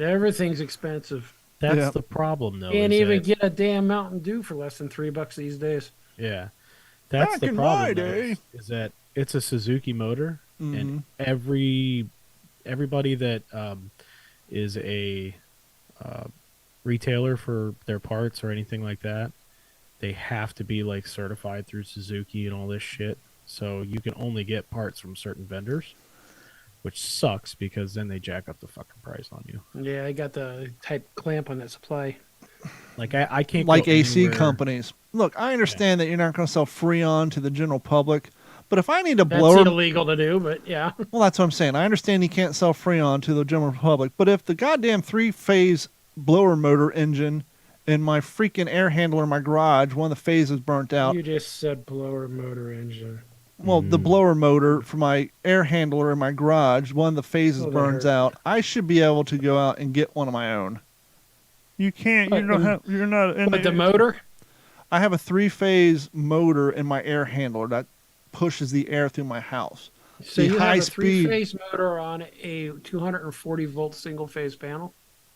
Everything's expensive. That's Yeah. the problem, though. Can't is even that- get a damn Mountain Dew for less than $3 these days. Yeah, that's Back the in my problem. though, day. is that it's a Suzuki motor, Mhm. and everybody that is a retailer for their parts or anything like that, they have to be like certified through Suzuki and all this shit. So you can only get parts from certain vendors, which sucks because then they jack up the fucking price on you. Yeah, I got the type clamp on that supply. Like I can't Like go AC anywhere- companies. Look, I understand that you're not going to sell Freon to the general public, but if I need a That's blower, illegal to do, but yeah. well, that's what I'm saying. I understand you can't sell Freon to the general public, but if the goddamn 3-phase blower motor engine in my freaking air handler in my garage, one of the phases burnt out. You just said blower motor engine. Well, the blower motor for my air handler in my garage, one of the phases Oh, that burns hurt. out. I should be able to go out and get one of my own. You can't. But You're not. In But the motor? I have a 3-phase motor in my air handler that pushes the air through my house. So The you high have a speed- 3-phase motor on a 240-volt single-phase panel?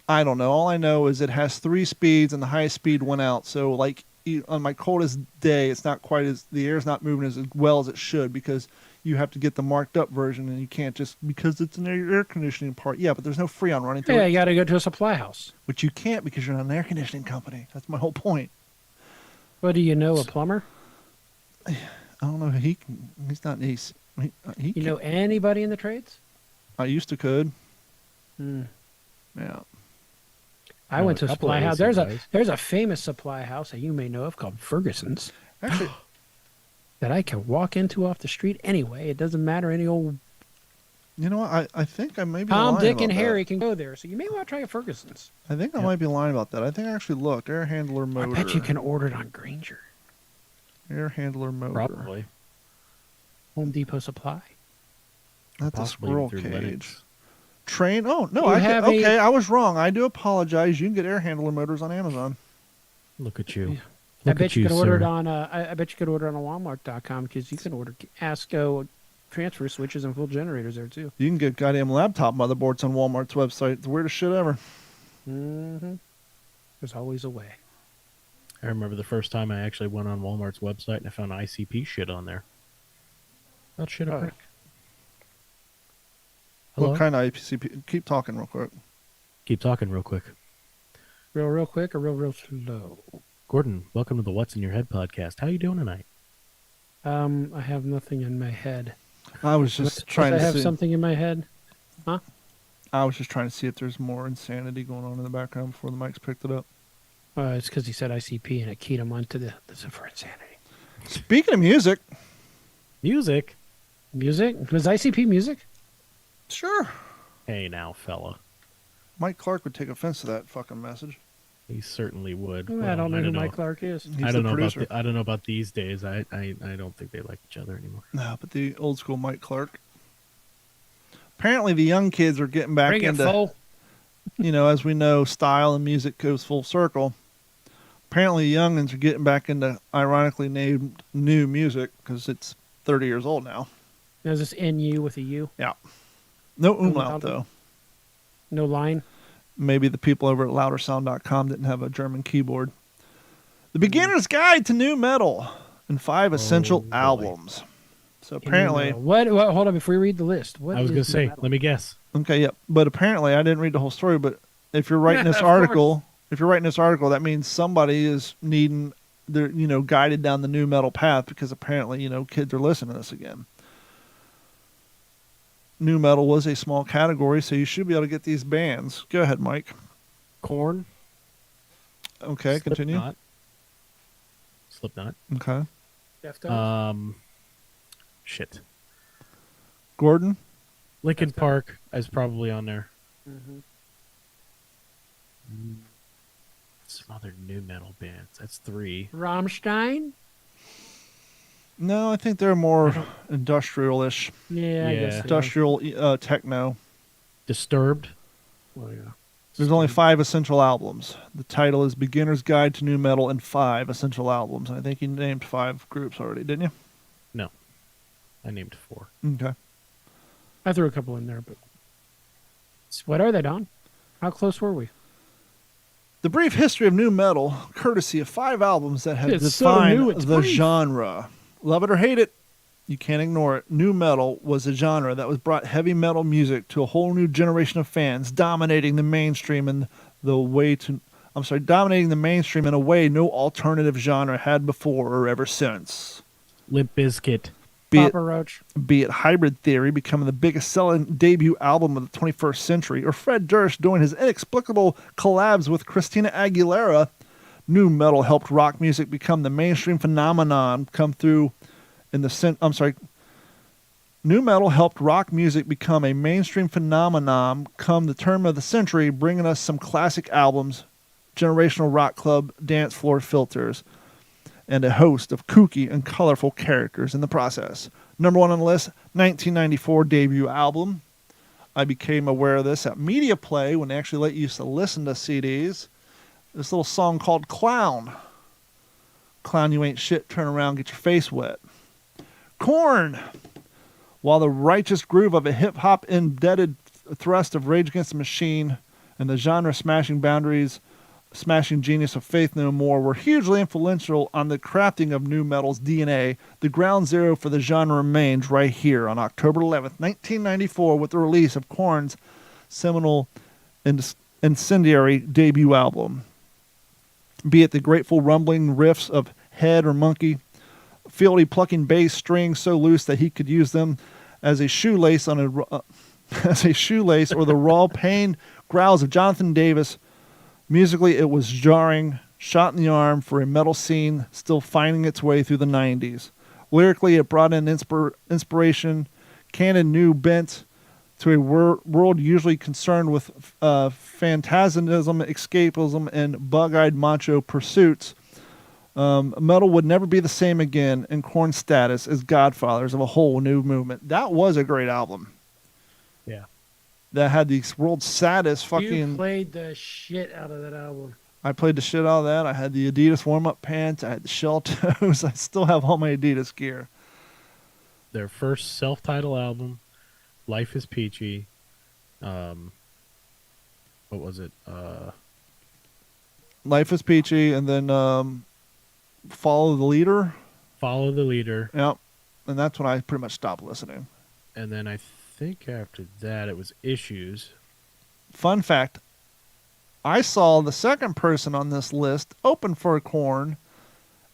I don't know. All I know is it has 3 speeds, and the highest speed went out. So, like on my coldest day, it's not quite as the air's not moving as well as it should because you have to get the marked up version, and you can't just because it's an air conditioning part. Yeah, but there's no Freon running through Yeah, it, you got to go to a supply house. which you can't because you're not an air conditioning company. That's my whole point. What do you know, a plumber? I don't know. He's not. He You can- know anybody in the trades? I used to could. Hmm. Yeah. I Know went a to a couple supply of house. AC There's a famous supply house that you may know of called Ferguson's Actually, that I can walk into off the street anyway. It doesn't matter any old you know what? I think I may be Tom, lying Dick, about and that. Harry can go there. So you may want to try a Ferguson's. I think I Yep. might be lying about that. I think I actually looked. Air handler motor. I bet you can order it on Granger, Air handler motor. Probably. Home Depot Supply. That's a Possibly squirrel through cage. Lennox. Train. Oh no! You I have okay. I was wrong. I do apologize. You can get air handler motors on Amazon. Look at you. Yeah. Look I bet at you you, could order it sir. on. I bet you could order it on Walmart.com because you can order ASCO transfer switches and full generators there too. You can get goddamn laptop motherboards on Walmart's website. It's the weirdest shit ever. Mm-hmm. There's always a way. I remember the first time I actually went on Walmart's website and I found ICP shit on there. That shit a Oh. brick. Hello? What kind of IPCP? Keep talking real quick. Keep talking real quick. Real quick or real slow. Gordon, welcome to the What's in Your Head podcast. How you doing tonight? I have nothing in my head. I was just trying I to have see. something in my head. I was just trying to see if there's more insanity going on in the background before the mics picked it up. It's because he said ICP and it keyed him onto the for insanity. Speaking of music, Music? Was ICP music? sure. Hey now, fella. Mike Clark would take offense to that fucking message. He certainly would. I don't know who Mike Clark is. He's I the don't know producer. I don't know about these days. I don't think they like each other anymore. No, but the old school Mike Clark. Apparently, the young kids are getting back Bring it into, full. as we know, style and music goes full circle. Apparently, youngins are getting back into ironically named new music because it's 30 years old now. Now, is this NU with a U? Yeah. No umlaut, Umlaut. though. No line? Maybe the people over at loudersound.com didn't have a German keyboard. The Beginner's Guide to New Metal and 5 essential boy. albums. So apparently, What? Hold on, before we read the list. What I was is going to nu say, metal? let me guess. okay, yep. But apparently, I didn't read the whole story. But if you're writing this Of article, that means somebody is needing, they're guided down the new metal path because apparently, kids are listening to this again. New metal was a small category, so you should be able to get these bands. Go ahead, Mike. Korn. Okay, continue. Slipknot. Okay, Deftones? Shit. Gordon. Linkin Deftones. Park is probably on there. Mhm. Some other new metal bands. That's 3. Rammstein? No, I think they're more industrial-ish, Yeah, I Yeah. guess. they are. industrial techno. Disturbed. Well, yeah. There's only 5 essential albums. The title is Beginner's Guide to New Metal and 5 essential albums. I think you named 5 groups already, didn't you? No. I named 4. Okay. I threw a couple in there, but what are they, Don? How close were we? The brief history of new metal, courtesy of 5 albums that have It's so defined new, it's the brief. genre. Love it or hate it, you can't ignore it. New metal was a genre that was brought heavy metal music to a whole new generation of fans, dominating the mainstream in dominating the mainstream in a way no alternative genre had before or ever since. Limp Bizkit. Be it Papa Roach. Be it Hybrid Theory becoming the biggest selling debut album of the 21st century, or Fred Durst doing his inexplicable collabs with Christina Aguilera, new metal helped rock music become the mainstream phenomenon New metal helped rock music become a mainstream phenomenon come the turn of the century, bringing us some classic albums, generational rock club dance floor filters, and a host of kooky and colorful characters in the process. Number 1 on the list, 1994 debut album. I became aware of this at Media Play when they actually let you to listen to CDs. This little song called Clown. Clown, you ain't shit, turn around, get your face wet. Korn. While the righteous groove of a hip-hop indebted thrust of Rage Against the Machine and the genre-smashing genius of Faith No More were hugely influential on the crafting of nu metal's DNA, the ground zero for the genre remains right here on October 11th, 1994, with the release of Korn's seminal incendiary debut album. Be it the grateful rumbling riffs of Head or Monkey, Fieldy plucking bass strings so loose that he could use them as a shoelace or the raw pain growls of Jonathan Davis. Musically, it was jarring, shot in the arm for a metal scene still finding its way through the 90s. Lyrically, it brought in inspiration, candid new bent to a world usually concerned with phantasmism, escapism, and bug-eyed macho pursuits. Metal would never be the same again, and Korn's status as godfathers of a whole new movement. That was a great album. Yeah. That had the world's saddest You fucking... played the shit out of that album. I played the shit out of that. I had the Adidas warm-up pants. I had the shell toes. I still have all my Adidas gear. Their first self-titled album, Life is Peachy. What was it? Life is Peachy, and then Follow the Leader. Follow the Leader. Yep. And that's when I pretty much stopped listening. And then I think after that it was Issues. Fun fact, I saw the second person on this list open for Korn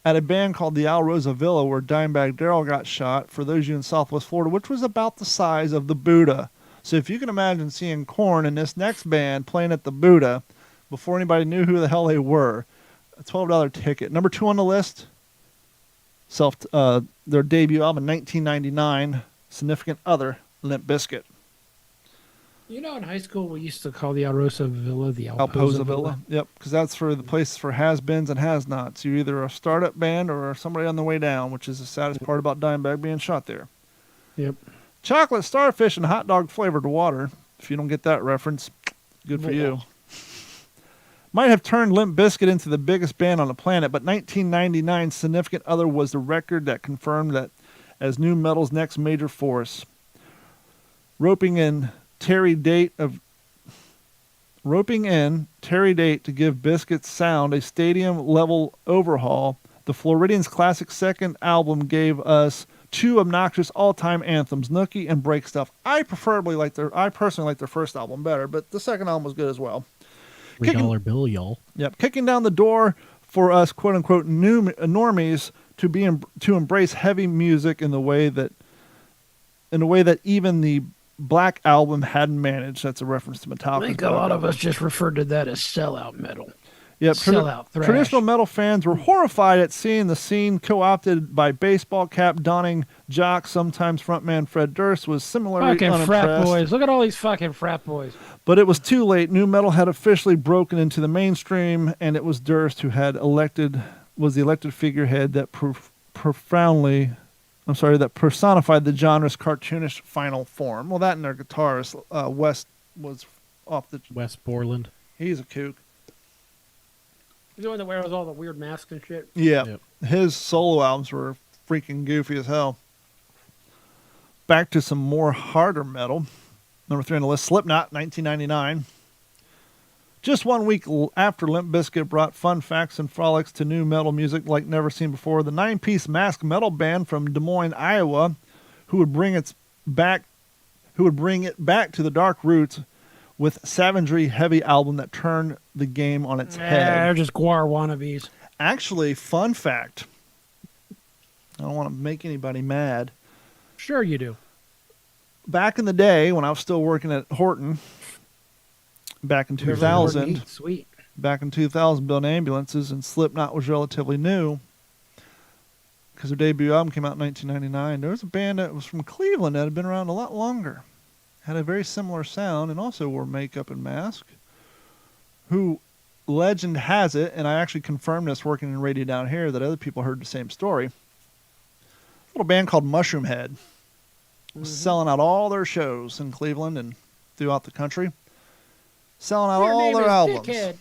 at a band called the Al Rosa Villa where Dimebag Darrell got shot, for those of you in Southwest Florida, which was about the size of the Buddha. So if you can imagine seeing Korn and this next band playing at the Buddha before anybody knew who the hell they were, a $12 ticket. Number 2 on the list, their debut album in 1999, Significant Other, Limp Bizkit. You know, in high school, we used to call the Alrosa Villa the Alpoza Villa. Yep, because that's for the place for has-beens and has-nots. You're either a startup band or somebody on the way down, which is the saddest part about Dimebag being shot there. Yep. Chocolate starfish and hot dog flavored water. If you don't get that reference, good for you. Might have turned Limp Bizkit into the biggest band on the planet, but 1999 Significant Other was the record that confirmed that as nu metal's next major force. Roping in Terry Date to give Bizkit's sound a stadium-level overhaul, the Floridians' classic second album gave us two obnoxious all-time anthems, Nookie and Break Stuff. I personally like their first album better, but the second album was good as well. $3 bill, y'all. Yep, kicking down the door for us, quote-unquote, normies to embrace heavy music in a way that even the Black Album hadn't managed. That's a reference to Metallica. I think a lot of us just referred to that as sellout metal. Yep, sellout thrash. Traditional metal fans were horrified at seeing the scene co-opted by baseball cap donning jock. Sometimes frontman Fred Durst was similarly fucking unimpressed. Frat boys. Look at all these fucking frat boys. But it was too late. Nu metal had officially broken into the mainstream, and it was Durst who was the elected figurehead that that personified the genre's cartoonish final form. Well, that and their guitarist, West, was off the... West Borland. He's a kook. He's the one that wears all the weird masks and shit. Yeah. Yep. His solo albums were freaking goofy as hell. Back to some more harder metal. Number 3 on the list, Slipknot, 1999. Just 1 week after Limp Bizkit brought fun facts and frolics to nu metal music like never seen before, the 9-piece masked metal band from Des Moines, Iowa, who would bring it back to the dark roots with Savagery heavy album that turned the game on its head. They're just guar wannabes. Actually, fun fact. I don't want to make anybody mad. Sure you do. Back in the day when I was still working at Horton, back in 2000, Sweet. back in 2000, building ambulances, and Slipknot was relatively new because their debut album came out in 1999. There was a band that was from Cleveland that had been around a lot longer, had a very similar sound, and also wore makeup and mask, who legend has it, and I actually confirmed this working in radio down here, that other people heard the same story. A little band called Mushroom Head was selling out all their shows in Cleveland and throughout the country. Selling out all their albums. Dickhead.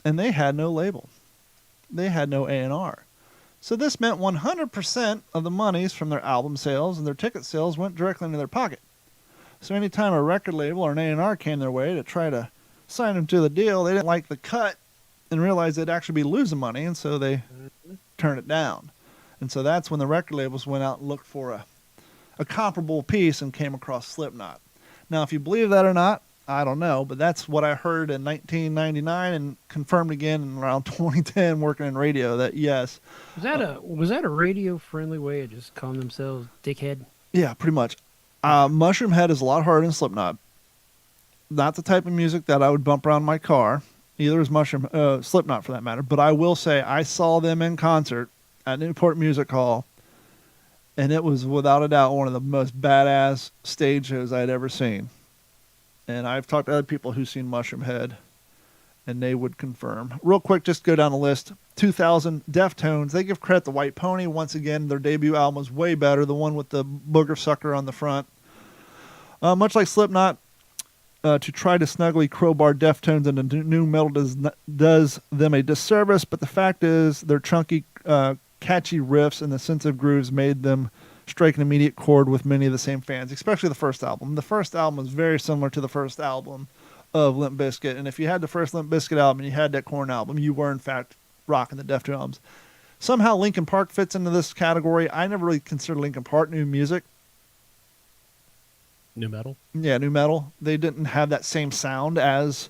And they had no label. They had no A&R. So this meant 100% of the monies from their album sales and their ticket sales went directly into their pocket. So anytime a record label or an A&R came their way to try to sign them to the deal, they didn't like the cut and realized they'd actually be losing money, and so they turned it down. And so that's when the record labels went out and looked for a comparable piece and came across Slipknot. Now, if you believe that or not, I don't know, but that's what I heard in 1999 and confirmed again in around 2010 working in radio that yes. Was that a radio friendly way of just calling themselves Dickhead? Yeah, pretty much. Mushroom Head is a lot harder than Slipknot. Not the type of music that I would bump around my car. Either is Slipknot for that matter. But I will say I saw them in concert at Newport Music Hall, and it was without a doubt one of the most badass stage shows I had ever seen. And I've talked to other people who've seen Mushroom Head, and they would confirm. Real quick, just go down the list. 2000, Deftones. They give credit to White Pony. Once again, their debut album was way better, the one with the booger sucker on the front. Much like Slipknot, to try to snugly crowbar Deftones into nu metal does them a disservice, but the fact is their chunky, catchy riffs and the sense of grooves made them strike an immediate chord with many of the same fans, especially the first album. The first album was very similar to the first album of Limp Bizkit, and if you had the first Limp Bizkit album and you had that Korn album, you were in fact rocking the Deftones albums. Somehow Linkin Park fits into this category. I never really considered Linkin Park new music. Nu metal? Yeah, nu metal. They didn't have that same sound as,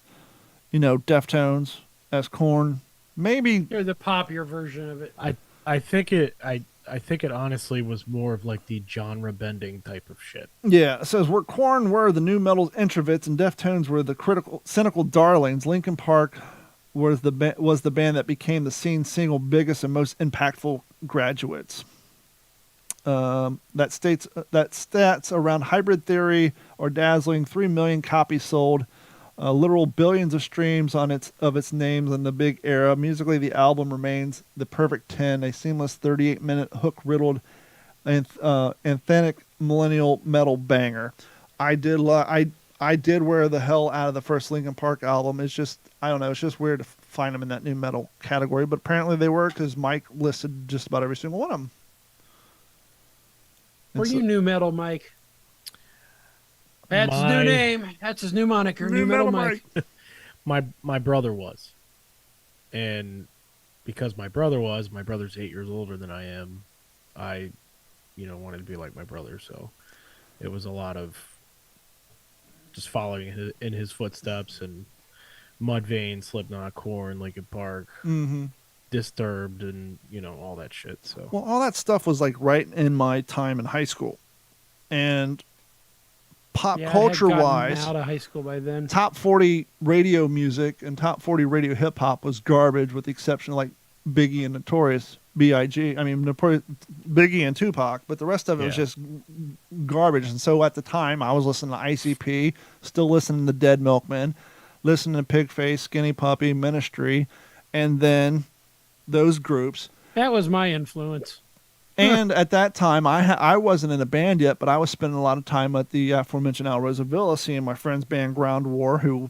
Deftones, as Korn. Maybe They're the poppier version of it. I think it honestly was more of like the genre bending type of shit. Yeah, it says where Korn were the nu metal introverts and Deftones were the cynical darlings, Linkin Park was the band that became the scene's single biggest and most impactful graduates. that stats around Hybrid Theory are dazzling. 3 million copies sold, literal billions of streams on its names in the big era. Musically, the album remains the perfect 10, a seamless 38-minute hook-riddled anthemic millennial metal banger. I did wear the hell out of the first Linkin Park album. It's just, I don't know, it's just weird to find them in that new metal category, but apparently they were, because Mike listed just about every single one of them. Were you new metal, Mike? That's his new name. That's his new moniker. New metal Mike. My brother was. And because my brother's 8 years older than I am, I wanted to be like my brother, so it was a lot of just following in his footsteps, and Mudvayne, Slipknot, Korn, Linkin Park, Disturbed, and all that shit. So all that stuff was like right in my time in high school, and pop culture wise, out of high school by then. Top 40 radio music and top 40 radio hip hop was garbage, with the exception of like Biggie and Notorious B.I.G. I mean, Biggie and Tupac, but the rest of it was just garbage. And so at the time, I was listening to ICP, still listening to Dead Milkmen, listening to Pigface, Skinny Puppy, Ministry, and then those groups. That was my influence. And at that time, I wasn't in a band yet, but I was spending a lot of time at the aforementioned Al Rosa Villa, seeing my friend's band Ground War, who,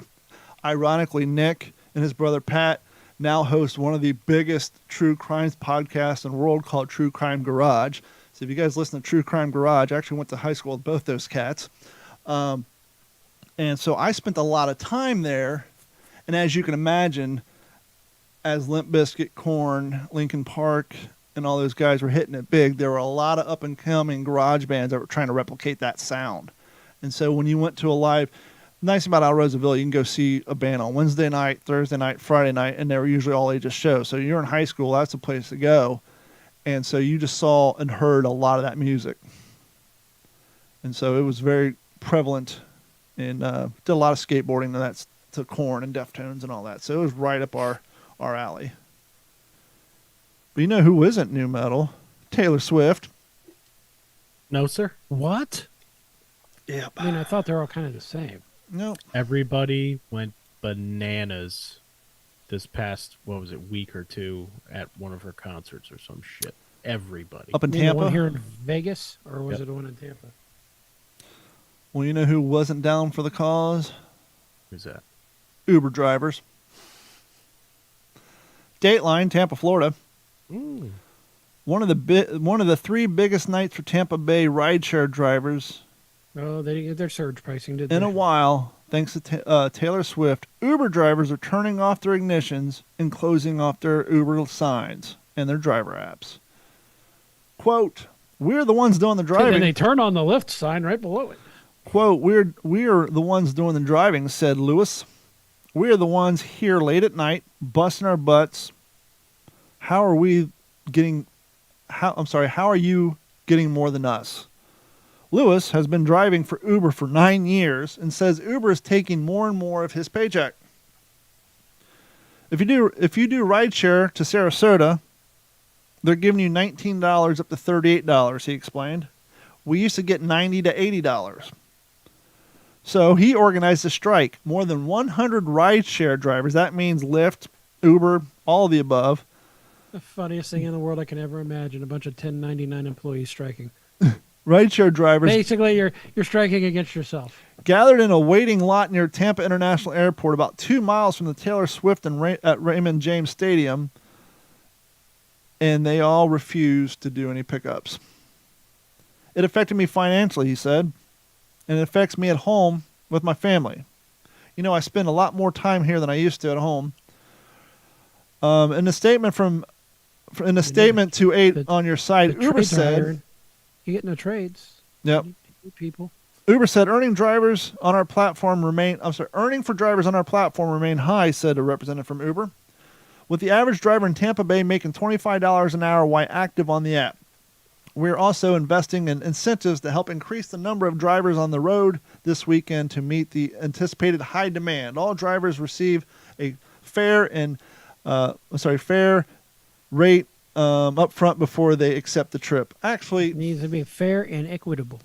ironically, Nick and his brother Pat now host one of the biggest true crimes podcasts in the world, called True Crime Garage. So if you guys listen to True Crime Garage, I actually went to high school with both those cats. And so I spent a lot of time there. And as you can imagine, as Limp Bizkit, Korn, Linkin Park, and all those guys were hitting it big, there were a lot of up-and-coming garage bands that were trying to replicate that sound. And so when you went to a live... Nice about Al Rosa Villa, you can go see a band on Wednesday night, Thursday night, Friday night, and they were usually all ages shows. So you're in high school, that's the place to go. And so you just saw and heard a lot of that music. And so it was very prevalent, and did a lot of skateboarding, and that's to Korn and Deftones and all that. So it was right up our alley. But you know who isn't new metal? Taylor Swift. No, sir. What? Yep. I mean, I thought they were all kind of the same. No. Everybody went bananas this past, week or two at one of her concerts or some shit. Everybody. Up in You mean Tampa? the one here in Vegas, or was Yep. it the one in Tampa? Well, you know who wasn't down for the cause? Who's that? Uber drivers. Dateline, Tampa, Florida. Ooh. One of the three biggest nights for Tampa Bay rideshare drivers Oh, they didn't get their surge pricing, did in they? a while, thanks to Taylor Swift. Uber drivers are turning off their ignitions and closing off their Uber signs and their driver apps. Quote, "We're the ones doing the driving." And they turn on the lift sign right below it. Quote, we're the ones doing the driving, said Lewis. We're the ones here late at night, busting our butts. How are you getting more than us? Lewis has been driving for Uber for 9 years and says Uber is taking more and more of his paycheck. If you do rideshare to Sarasota, they're giving you $19 up to $38, he explained. We used to get $90 to $80. So he organized a strike. More than 100 rideshare drivers, that means Lyft, Uber, all of the above. The funniest thing in the world I can ever imagine, a bunch of 1099 employees striking. Rideshare drivers Basically, you're striking against yourself. gathered in a waiting lot near Tampa International Airport, about 2 miles from the Taylor Swift at Raymond James Stadium, and they all refused to do any pickups. It affected me financially, he said, and it affects me at home with my family. You know, I spend a lot more time here than I used to at home. In a statement to aid on your site, The Uber trades are said, hiring. You get no trades. "Yep." You need people. Uber said earning for drivers on our platform remain high, said a representative from Uber, with the average driver in Tampa Bay making $25 an hour while active on the app. We're also investing in incentives to help increase the number of drivers on the road this weekend to meet the anticipated high demand. All drivers receive a fair rate up front before they accept the trip. Actually, It needs to be fair and equitable.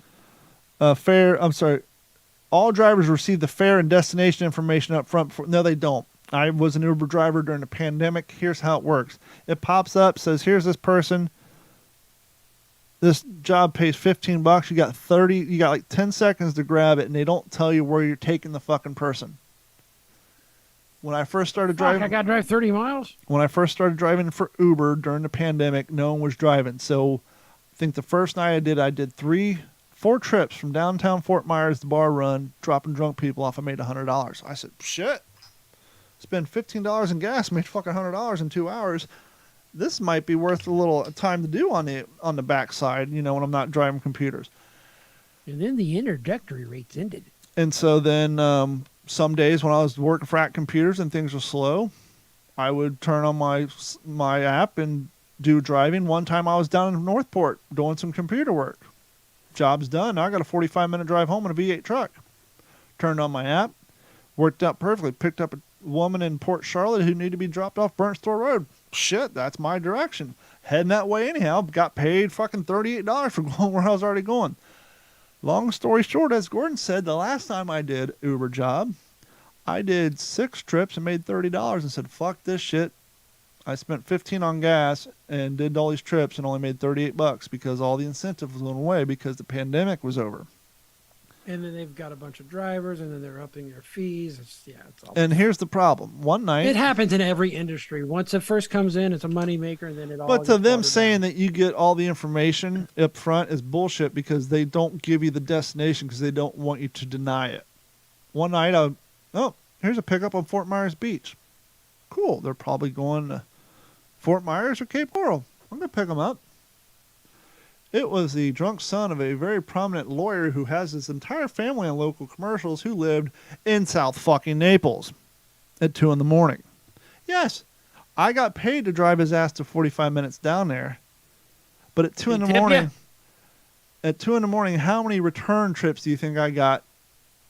all drivers receive the fare and destination information up front. No, they don't. I was an Uber driver during the pandemic. Here's how it works. It pops up, says, here's this person. This job pays $15. You got like 10 seconds to grab it, and they don't tell you where you're taking the fucking person. When I first started driving, I got to drive 30 miles? when I first started driving for Uber during the pandemic, no one was driving. So I think the first night I did 4 trips from downtown Fort Myers to Bar Run, dropping drunk people off. I made $100. I said, shit, spend $15 in gas, made fucking $100 in 2 hours. This might be worth a little time to do on the backside, when I'm not driving computers. And then the introductory rates ended. And so then some days when I was working for computers and things were slow, I would turn on my app and do driving. One time I was down in Northport doing some computer work. Job's done. Now I got a 45-minute drive home in a V8 truck. Turned on my app, worked out perfectly. Picked up a woman in Port Charlotte who needed to be dropped off Burnt Store Road. Shit, that's my direction. Heading that way anyhow. Got paid fucking $38 for going where I was already going. Long story short, as Gordon said, the last time I did Uber job, I did 6 trips and made $30 and said, fuck this shit. I spent $15 on gas and did all these trips and only made $38 because all the incentive was going away because the pandemic was over. And then they've got a bunch of drivers, and then they're upping their fees. It's all. And here's the problem. One night, it happens in every industry. Once it first comes in, it's a moneymaker, and then it all. But to gets them watered saying down. that you get all the information up front is bullshit because they don't give you the destination because they don't want you to deny it. One night, here's a pickup on Fort Myers Beach. Cool. They're probably going to Fort Myers or Cape Coral. I'm going to pick them up. It was the drunk son of a very prominent lawyer who has his entire family on local commercials who lived in South fucking Naples at 2 a.m. Yes, I got paid to drive his ass to 45 minutes down there. But at 2 a.m, at 2 a.m, how many return trips do you think I got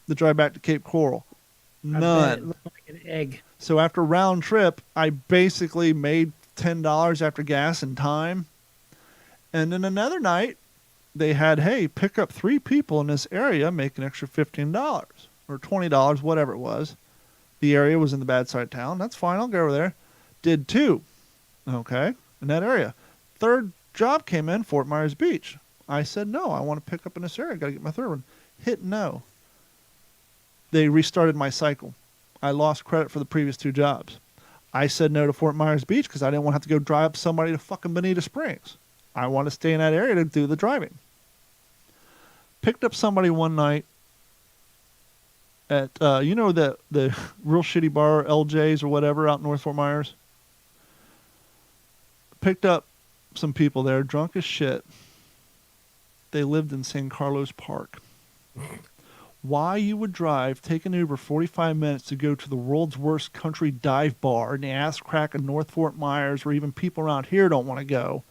to drive back to Cape Coral? I bet it None. looked like an egg. So after round trip, I basically made $10 after gas and time. And then another night, they had, hey, pick up 3 people in this area, make an extra $15 or $20, whatever it was. The area was in the bad side of town. That's fine. I'll go over there. Did 2, okay, in that area. Third job came in, Fort Myers Beach. I said, no, I want to pick up in this area. Got to get my third one. Hit no. They restarted my cycle. I lost credit for the previous 2 jobs. I said no to Fort Myers Beach because I didn't want to have to go drive somebody to fucking Bonita Springs. I want to stay in that area to do the driving. Picked up somebody one night at, the real shitty bar, LJ's or whatever, out in North Fort Myers. Picked up some people there, drunk as shit. They lived in San Carlos Park. Why you would drive, take an Uber 45 minutes to go to the world's worst country dive bar in the ass crack of North Fort Myers where even people around here don't want to go,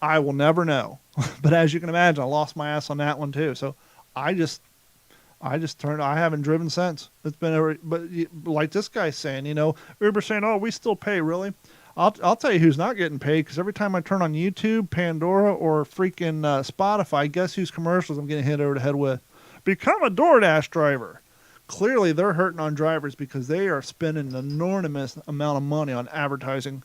I will never know. But as you can imagine, I lost my ass on that one too. So I just turned, I haven't driven since. It's been, but like this guy's saying, Uber saying, oh, we still pay, really? I'll tell you who's not getting paid, because every time I turn on YouTube, Pandora, or freaking Spotify, guess whose commercials I'm getting hit over the head with? Become a DoorDash driver. Clearly, they're hurting on drivers because they are spending an enormous amount of money on advertising.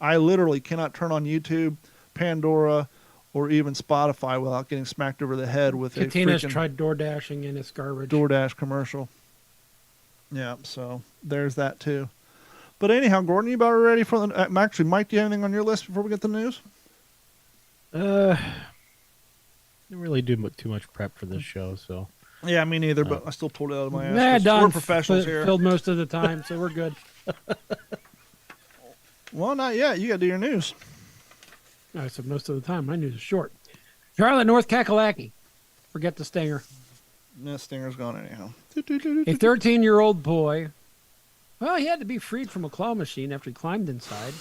I literally cannot turn on YouTube, Pandora, or even Spotify without getting smacked over the head with Katina's a freaking tried door dashing, and it's garbage. DoorDash commercial. Yeah, so there's that too. But anyhow, Gordon, you about ready for the... Actually, Mike, do you have anything on your list before we get to the news? Didn't really do too much prep for this show, so... Yeah, me neither, but I still pulled it out of my ass. Nah, 'cause Don we're professionals here. filled most of the time, so we're good. Well, not yet. You got to do your news. I said most of the time. My news is short. Charlotte, North Kakalaki. Forget the stinger. No, Stinger's gone anyhow. A 13-year-old boy. Well, he had to be freed from a claw machine after he climbed inside.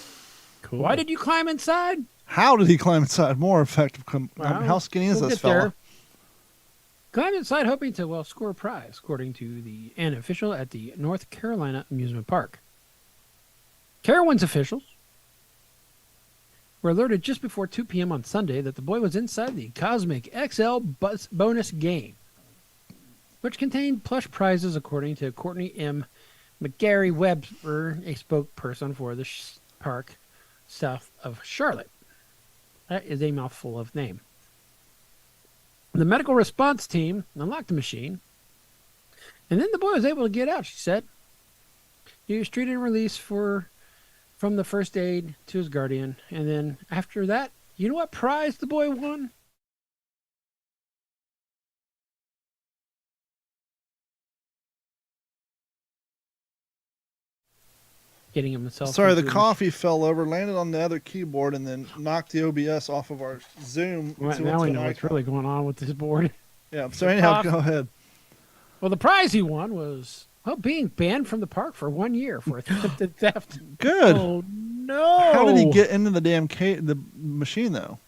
Cool. Why did you climb inside? How did he climb inside? More effective. Well, How skinny is we'll this get there. fella? Climbed inside hoping to, score a prize, according to an official at the North Carolina Amusement Park. Carowinds officials were alerted just before 2 p.m. on Sunday that the boy was inside the Cosmic XL bonus game, which contained plush prizes, according to Courtney M. McGarry Webber, a spokesperson for the park south of Charlotte. That is a mouthful of name. The medical response team unlocked the machine, and then the boy was able to get out, she said. He was treated and released from the first aid to his guardian, and then after that, you know what prize the boy won? Getting himself. Sorry, the coffee fell over, landed on the other keyboard, and then knocked the OBS off of our Zoom. Well, now we know what's really going on with this board. Yeah, so anyhow, go ahead. Well, the prize he won was being banned from the park for 1 year for attempted theft. Good. Oh no! How did he get into the damn the machine though?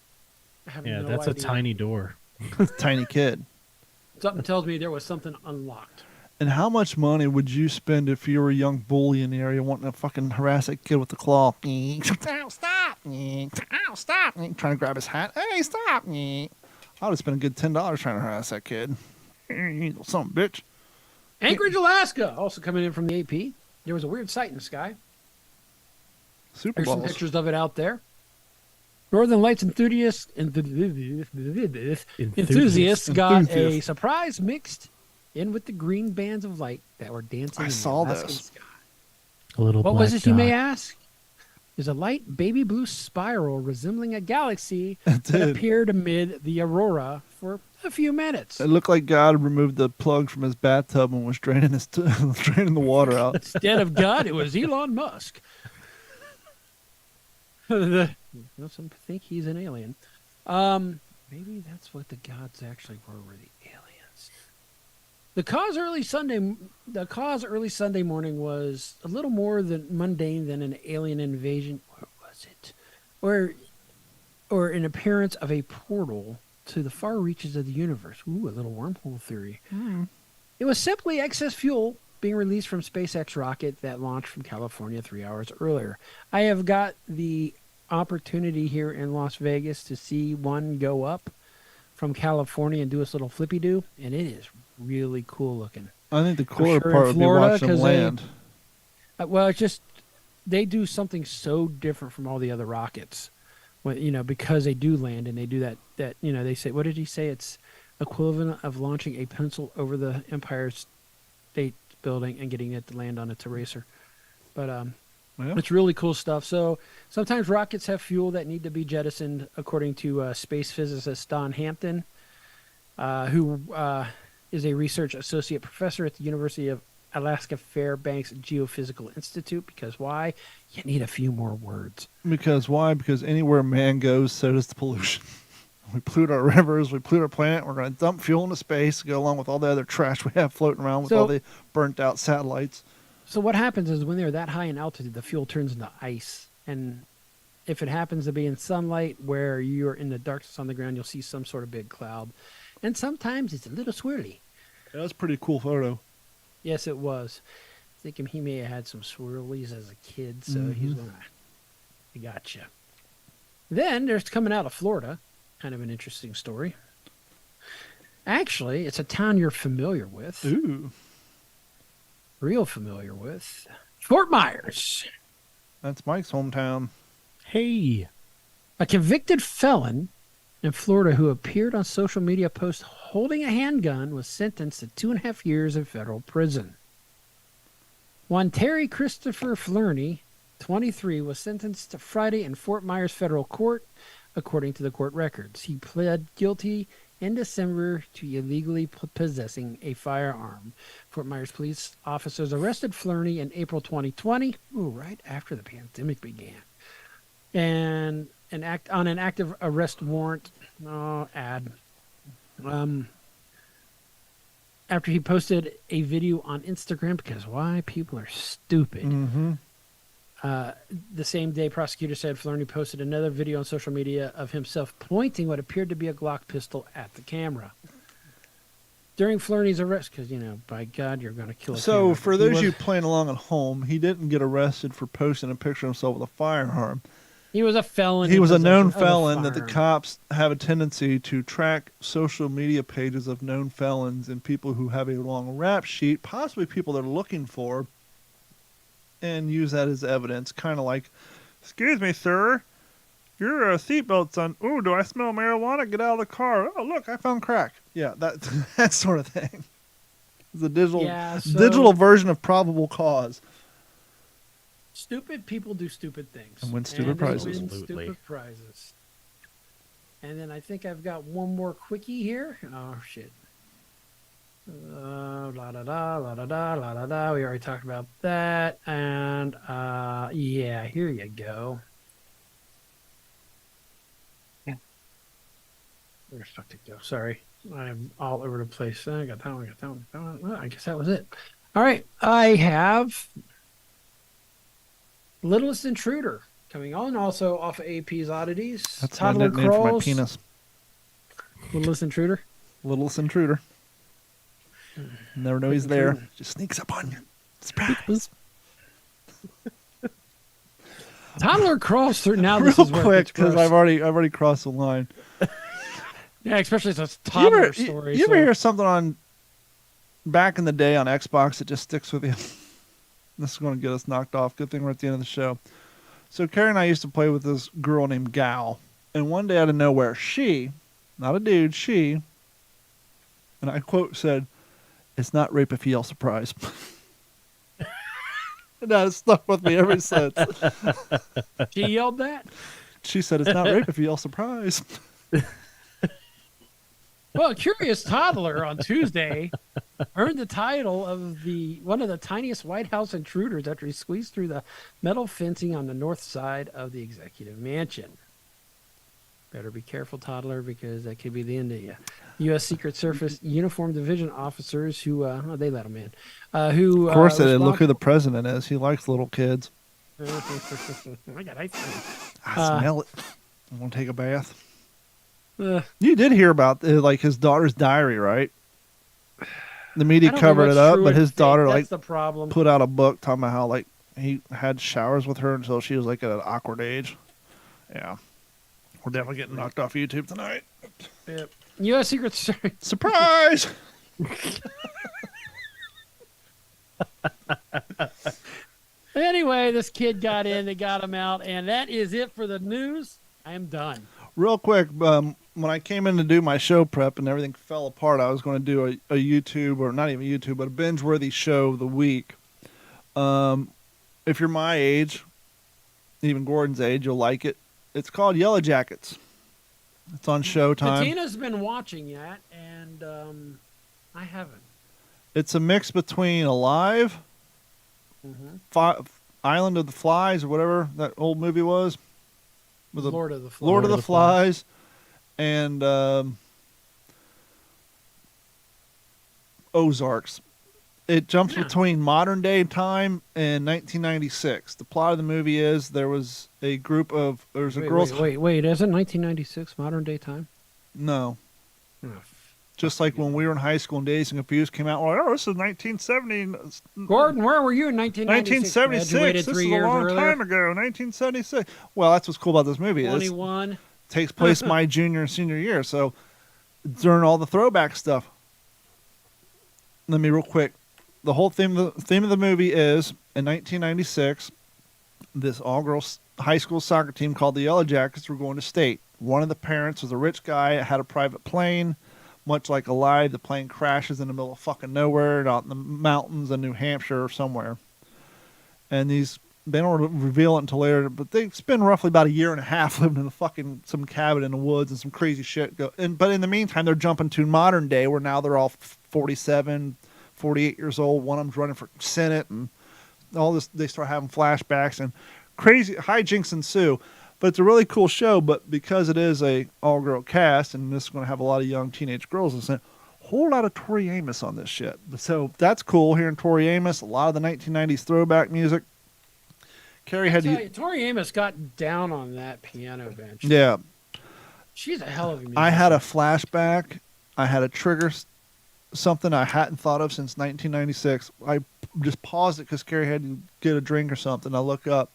I have Yeah, no that's idea. a tiny door. Tiny kid. Something tells me there was something unlocked. And how much money would you spend if you were a young bully in the area wanting to fucking harass that kid with the claw? Ow, stop! Ow, stop! Trying to grab his hat. Hey, stop! I would have spent a good $10 trying to harass that kid. Some bitch. Anchorage, Alaska, also coming in from the AP. There was a weird sight in the sky. Super There's some Balls. pictures of it out there. Northern Lights enthusiasts got a surprise mixed in with the green bands of light that were dancing in the saw Alaskan those. sky. A little What black was this, you may dot. ask? There's a light baby blue spiral resembling a galaxy It that did. appeared amid the aurora for a few minutes. It looked like God removed the plug from his bathtub and was draining draining the water out. Instead of God, it was Elon Musk. Some think he's an alien. Maybe that's what the gods actually were the aliens. The cause early Sunday morning was a little more than mundane than an alien invasion. Or was it? Or an appearance of a portal to the far reaches of the universe. Ooh, a little wormhole theory. It was simply excess fuel being released from SpaceX rocket that launched from California 3 hours earlier. I have got the opportunity here in Las Vegas to see one go up from California and do its little flippy do, and it is really cool looking. I think the cooler sure in part would be Florida, watching them 'cause they- land. Well, it's just they do something so different from all the other rockets, because they do land and they do that. They say, what did he say? It's equivalent of launching a pencil over the Empire State Building and getting it to land on its eraser. But Yeah. it's really cool stuff. So sometimes rockets have fuel that need to be jettisoned, according to space physicist Don Hampton, who is a research associate professor at the University of Alaska Fairbanks Geophysical Institute. Because why? You need a few more words. Because why? Because anywhere man goes, so does the pollution. We pollute our rivers, we pollute our planet. We're going to dump fuel into space to go along with all the other trash we have floating around with all the burnt out satellites. So what happens is when they're that high in altitude, the fuel turns into ice. And if it happens to be in sunlight where you're in the darkness on the ground, you'll see some sort of big cloud. And sometimes it's a little swirly. Yeah, that's a pretty cool photo. Yes, it was. Thinking he may have had some swirlies as a kid, so he's going to... I gotcha. Then there's coming out of Florida, kind of an interesting story. Actually, it's a town you're familiar with. Ooh, Real familiar with. Fort Myers. that's Mike's hometown. Hey, A convicted felon in Florida who appeared on social media posts holding a handgun was sentenced to 2.5 years in federal prison. One Terry Christopher Flurney, 23, was sentenced to Friday in Fort Myers federal court, according to the court records. He pled guilty in December to illegally possessing a firearm. Fort Myers police officers arrested Flurney in April 2020, right after the pandemic began, and on an active arrest warrant after he posted a video on Instagram, because why? People are stupid. Mm-hmm. The same day, prosecutors said Flurney posted another video on social media of himself pointing what appeared to be a Glock pistol at the camera. During Flurney's arrest, because, by God, you're going to kill a So, camera. for He those was- of you playing along at home, he didn't get arrested for posting a picture of himself with a firearm. He was a felon. He was a known possession of felon that the firearm. cops have a tendency to track social media pages of known felons and people who have a long rap sheet, possibly people they're looking for, and use that as evidence. Kind of like, excuse me, sir, your seatbelt's on. Ooh, do I smell marijuana? Get out of the car. Oh, look, I found crack. Yeah, that sort of thing. It's a digital version of probable cause. Stupid people do stupid things. And win stupid they prizes. win Absolutely. stupid prizes. And then I think I've got one more quickie here. Oh, shit. La da da, la da da, la da da. We already talked about that. And yeah, here you go. Where the fuck did it go? Sorry. I'm all over the place. I got that one, got that one, got that one. Well, I guess that was it. All right. I have Littlest Intruder coming on, also off of AP's Oddities. That's my Toddler nickname for my Crawls. penis. Littlest Intruder. Littlest intruder. Never know he's there. Just sneaks up on you. Surprise. Toddler crawls through. Now Real this is where it quick, gets because gross. I've already crossed the line. Yeah, especially as a toddler story. You ever so- hear something on back in the day on Xbox that just sticks with you? This is going to get us knocked off. Good thing we're at the end of the show. So Carrie and I used to play with this girl named Gal, and one day out of nowhere, she, not a dude, she, and I quote said, "It's not rape if you yell surprise." And that has stuck with me ever since. She yelled that? She said, "It's not rape if you yell surprise." Well, a curious toddler on Tuesday earned the title of one of the tiniest White House intruders after he squeezed through the metal fencing on the north side of the executive mansion. Better be careful, toddler, because that could be the end of you. U.S. Secret Service Uniform Division officers who, they let him in. Who, Of course they did. Look who the president is. He likes little kids. I got ice cream. I smell it. I want to take a bath. Uh, You did hear about like his daughter's diary, right? The I media don't know covered what's it up, true but and his fake. daughter That's like the problem. put out a book talking about how like he had showers with her until she was like at an awkward age. Yeah, we're definitely getting knocked off YouTube tonight. Yep. U.S. Secret Service. Surprise! Anyway, this kid got in, they got him out, and that is it for the news. I am done. Real quick, when I came in to do my show prep and everything fell apart, I was going to do a YouTube, or not even YouTube, but a binge-worthy show of the week. If you're my age, even Gordon's age, you'll like it. It's called Yellow Jackets. It's on Showtime. Patina's been watching that, and I haven't. It's a mix between Alive, Island of the Flies, or whatever that old movie was. With the Lord of the Flies. Lord of the Flies, and Ozarks. It jumps between modern day time and 1996. The plot of the movie is there's a girls. Wait. Isn't 1996 modern day time? No, Oh, just like when we were in high school and Dazed and Confused came out. We're like, oh, this is 1970. Gordon, where were you in 1996? 1976. Graduated This 3 is a years long earlier. time ago. 1976. Well, that's what's cool about this movie. It 21. takes place my junior and senior year. So during all the throwback stuff, let me real quick. The whole theme of the movie is in 1996, this all-girls high school soccer team called the Yellow Jackets were going to state. One of the parents was a rich guy, had a private plane. Much like Alive, the plane crashes in the middle of fucking nowhere out in the mountains in New Hampshire or somewhere. And they don't reveal it until later, but they spend roughly about a year and a half living in some cabin in the woods and some crazy shit. But in the meantime, they're jumping to modern day where now they're all 47, 48 years old. One of them's running for Senate and all this. They start having flashbacks and crazy hijinks ensue. But it's a really cool show. But because it is a all-girl cast, and this is going to have a lot of young teenage girls, it's a whole lot of Tori Amos on this shit. So that's cool. Hearing Tori Amos, a lot of the 1990s throwback music. Carrie had to. Tori Amos got down on that piano bench. Yeah, She's a hell of a musician. I had a flashback. I had a trigger, something I hadn't thought of since 1996. I just paused it because Carrie had to get a drink or something. I look up,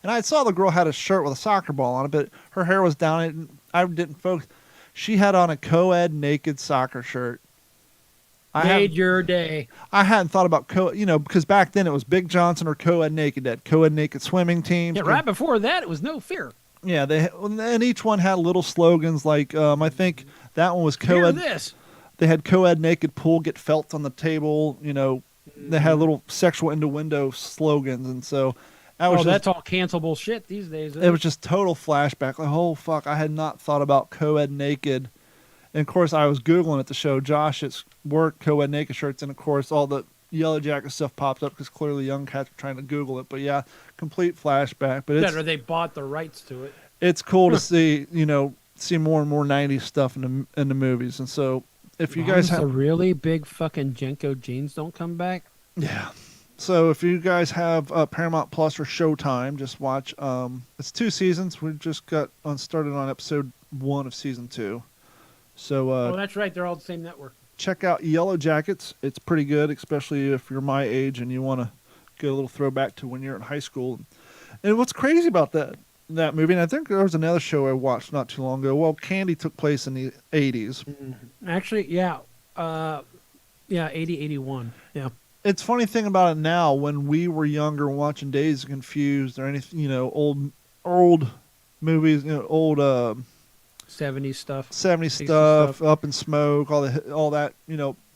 And I saw the girl had a shirt with a soccer ball on it, but her hair was down. And I didn't focus. She had on a co-ed naked soccer shirt. Made your day. I hadn't thought about because back then it was Big Johnson or co-ed naked. That co-ed naked swimming teams. Yeah, right before that it was No Fear. Yeah, and each one had little slogans like I think that one was co-ed. Hear this. They had co-ed naked pool, get felt on the table. They had little sexual innuendo slogans, and so that's all cancelable shit these days. It was just total flashback. Like, oh fuck, I had not thought about co-ed naked. And of course, I was googling it to show Josh its work co-ed naked shirts, and of course, all the Yellow Jacket stuff popped up because clearly young cats were trying to Google it. But yeah, complete flashback. But or they bought the rights to it. It's cool to see see more and more '90s stuff in the movies, and so. If you guys have the really big fucking Jenko jeans don't come back. Yeah. So if you guys have Paramount Plus or Showtime, just watch. It's 2 seasons. We just got started on episode 1 of season 2. So that's right. They're all the same network. Check out Yellow Jackets. It's pretty good, especially if you're my age and you want to get a little throwback to when you're in high school. And what's crazy about that movie, and I think there was another show I watched not too long ago. Well, Candy took place in the 80s. Actually, yeah. 80, 81. Yeah. It's funny thing about it now, when we were younger watching Dazed and Confused or anything, old movies, old 70s stuff. 70s stuff, Up in Smoke, all that,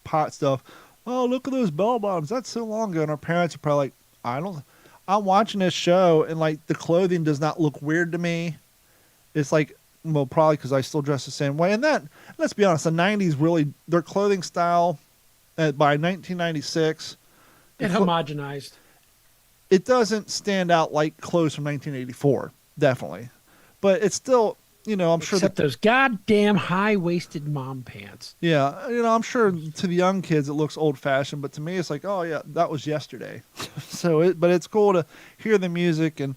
pot stuff. Oh, look at those bell bottoms. That's so long ago. And our parents are probably like, I'm watching this show and like the clothing does not look weird to me. It's like, well, probably because I still dress the same way. And that, let's be honest, the 90s really, their clothing style by 1996. It homogenized. It doesn't stand out like clothes from 1984, definitely. But it's still, I'm sure. Except those goddamn high-waisted mom pants. Yeah, I'm sure to the young kids it looks old-fashioned, but to me it's like, oh yeah, that was yesterday. But it's cool to hear the music and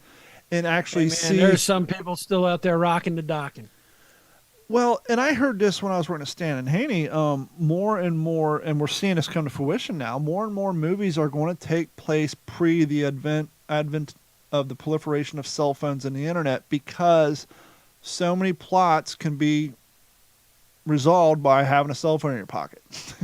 actually see. There's some people still out there rocking the docking. Well, and I heard this when I was working at Stan and Haney. More and more, and we're seeing this come to fruition now. More and more movies are going to take place pre the advent of the proliferation of cell phones and the internet, because so many plots can be resolved by having a cell phone in your pocket.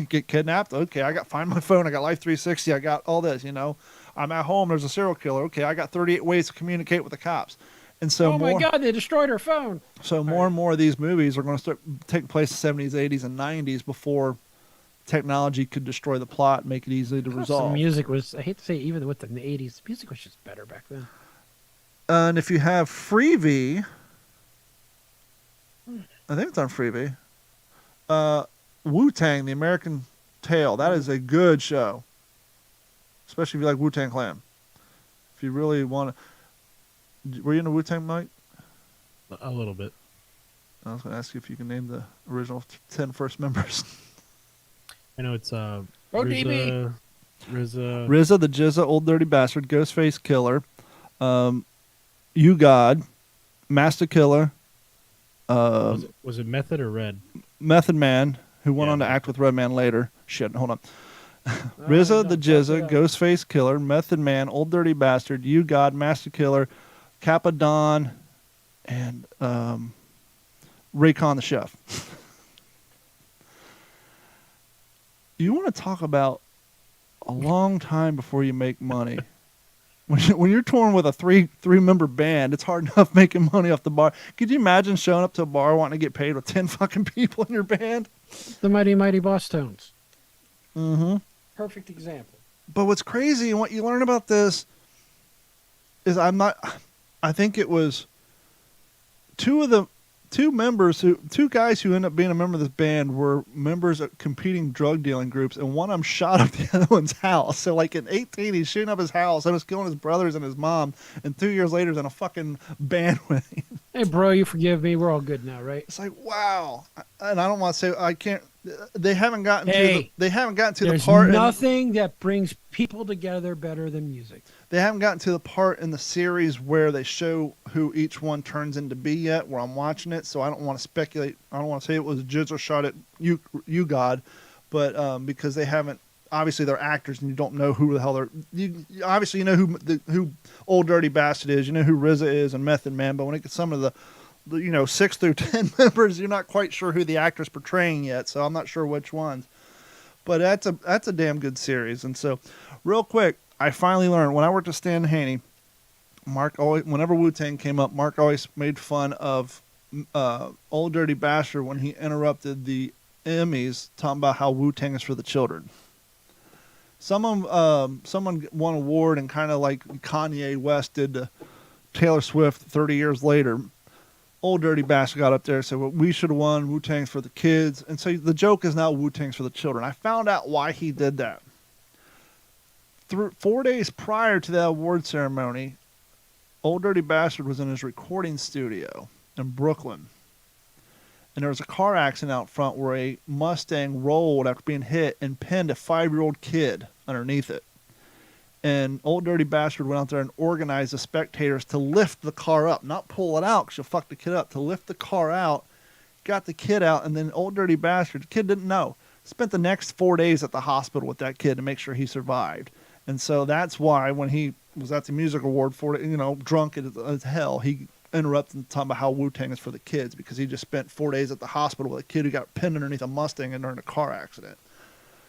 Get kidnapped? Okay, find my phone. I got Life 360. I got all this. I'm at home. There's a serial killer. Okay, I got 38 ways to communicate with the cops. And so my God, they destroyed her phone. So more and more of these movies are going to start take place in the 70s, 80s, and 90s before technology could destroy the plot and make it easy to resolve. The music was, I hate to say, even with the 80s, the music was just better back then. And if you have Freevee, I think it's on Freevee, Wu-Tang, The American Tale, that is a good show. Especially if you like Wu-Tang Clan. If you really want to... Were you into Wu-Tang, Mike? A little bit. I was going to ask you if you can name the original 10 first members. I know it's RZA, RZA, the Jizza, Old Dirty Bastard, Ghostface Killer, You God, Master Killer. Was it Method or Red? Method Man, who went on to act with Redman later. Shit, hold on. RZA, the Jizza, Ghostface Killer, Method Man, Old Dirty Bastard, You God, Master Killer, Kappa Don, and Raycon the Chef. You want to talk about a long time before you make money. When you're touring with a three-member band, it's hard enough making money off the bar. Could you imagine showing up to a bar wanting to get paid with 10 fucking people in your band? The Mighty Mighty Boss Tones. Mm-hmm. Perfect example. But what's crazy and what you learn about this is I think it was two guys who ended up being a member of this band were members of competing drug dealing groups, and one of them shot up the other one's house. So like in 18, he's shooting up his house and was killing his brothers and his mom, and 2 years later he's in a fucking band with him. Hey bro, you forgive me, we're all good now, right? It's like, wow. And I don't want to say, I can't, they haven't gotten to the part. There's nothing that brings people together better than music. They haven't gotten to the part in the series where they show who each one turns into be yet, where I'm watching it, so I don't want to speculate. I don't want to say it was Jizza shot at you God, but because they haven't obviously they're actors and you don't know who the hell they're. Obviously you know who Old Dirty Bastard is. You know who RZA is and Method Man. But when it gets some of the 6 through 10 members, you're not quite sure who the actor's portraying yet. So I'm not sure which ones. But that's a damn good series. And so, real quick, I finally learned when I worked at Stan Haney. Mark always, whenever Wu-Tang came up, Mark always made fun of Old Dirty Bastard when he interrupted the Emmys talking about how Wu-Tang is for the children. Someone won an award and kind of like Kanye West did to Taylor Swift 30 years later. Old Dirty Bastard got up there and said, well, we should have won, Wu-Tang's for the kids. And so the joke is now Wu-Tang's for the children. I found out why he did that. 4 days prior to that award ceremony, Old Dirty Bastard was in his recording studio in Brooklyn. And there was a car accident out front where a Mustang rolled after being hit and pinned a 5-year-old kid underneath it. And Old Dirty Bastard went out there and organized the spectators to lift the car up, not pull it out because you'll fuck the kid up, to lift the car out, got the kid out, and then Old Dirty Bastard, the kid didn't know, spent the next 4 days at the hospital with that kid to make sure he survived. And so that's why when he was at the music award for it, drunk as hell, he interrupted and talking about how Wu-Tang is for the kids because he just spent 4 days at the hospital with a kid who got pinned underneath a Mustang and during a car accident.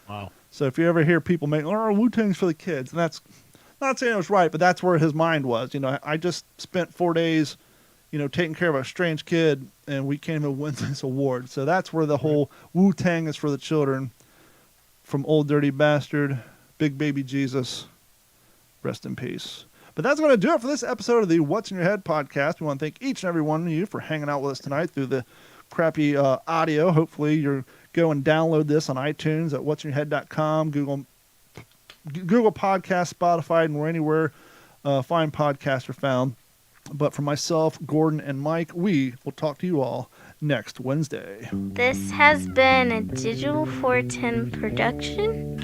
Wow. So if you ever hear people make, Wu-Tang's for the kids, and that's not saying it was right, but that's where his mind was. I just spent 4 days, taking care of a strange kid, and we came to win this award. So that's where the whole Wu-Tang is for the children from Old Dirty Bastard, Big Baby Jesus, rest in peace. But that's going to do it for this episode of the What's in Your Head podcast. We want to thank each and every one of you for hanging out with us tonight through the crappy audio. Hopefully you're go and download this on iTunes at what'sinyourhead.com, Google Podcasts, Spotify, and where anywhere fine podcasts are found. But for myself, Gordon, and Mike, we will talk to you all next Wednesday. This has been a Digital 410 production.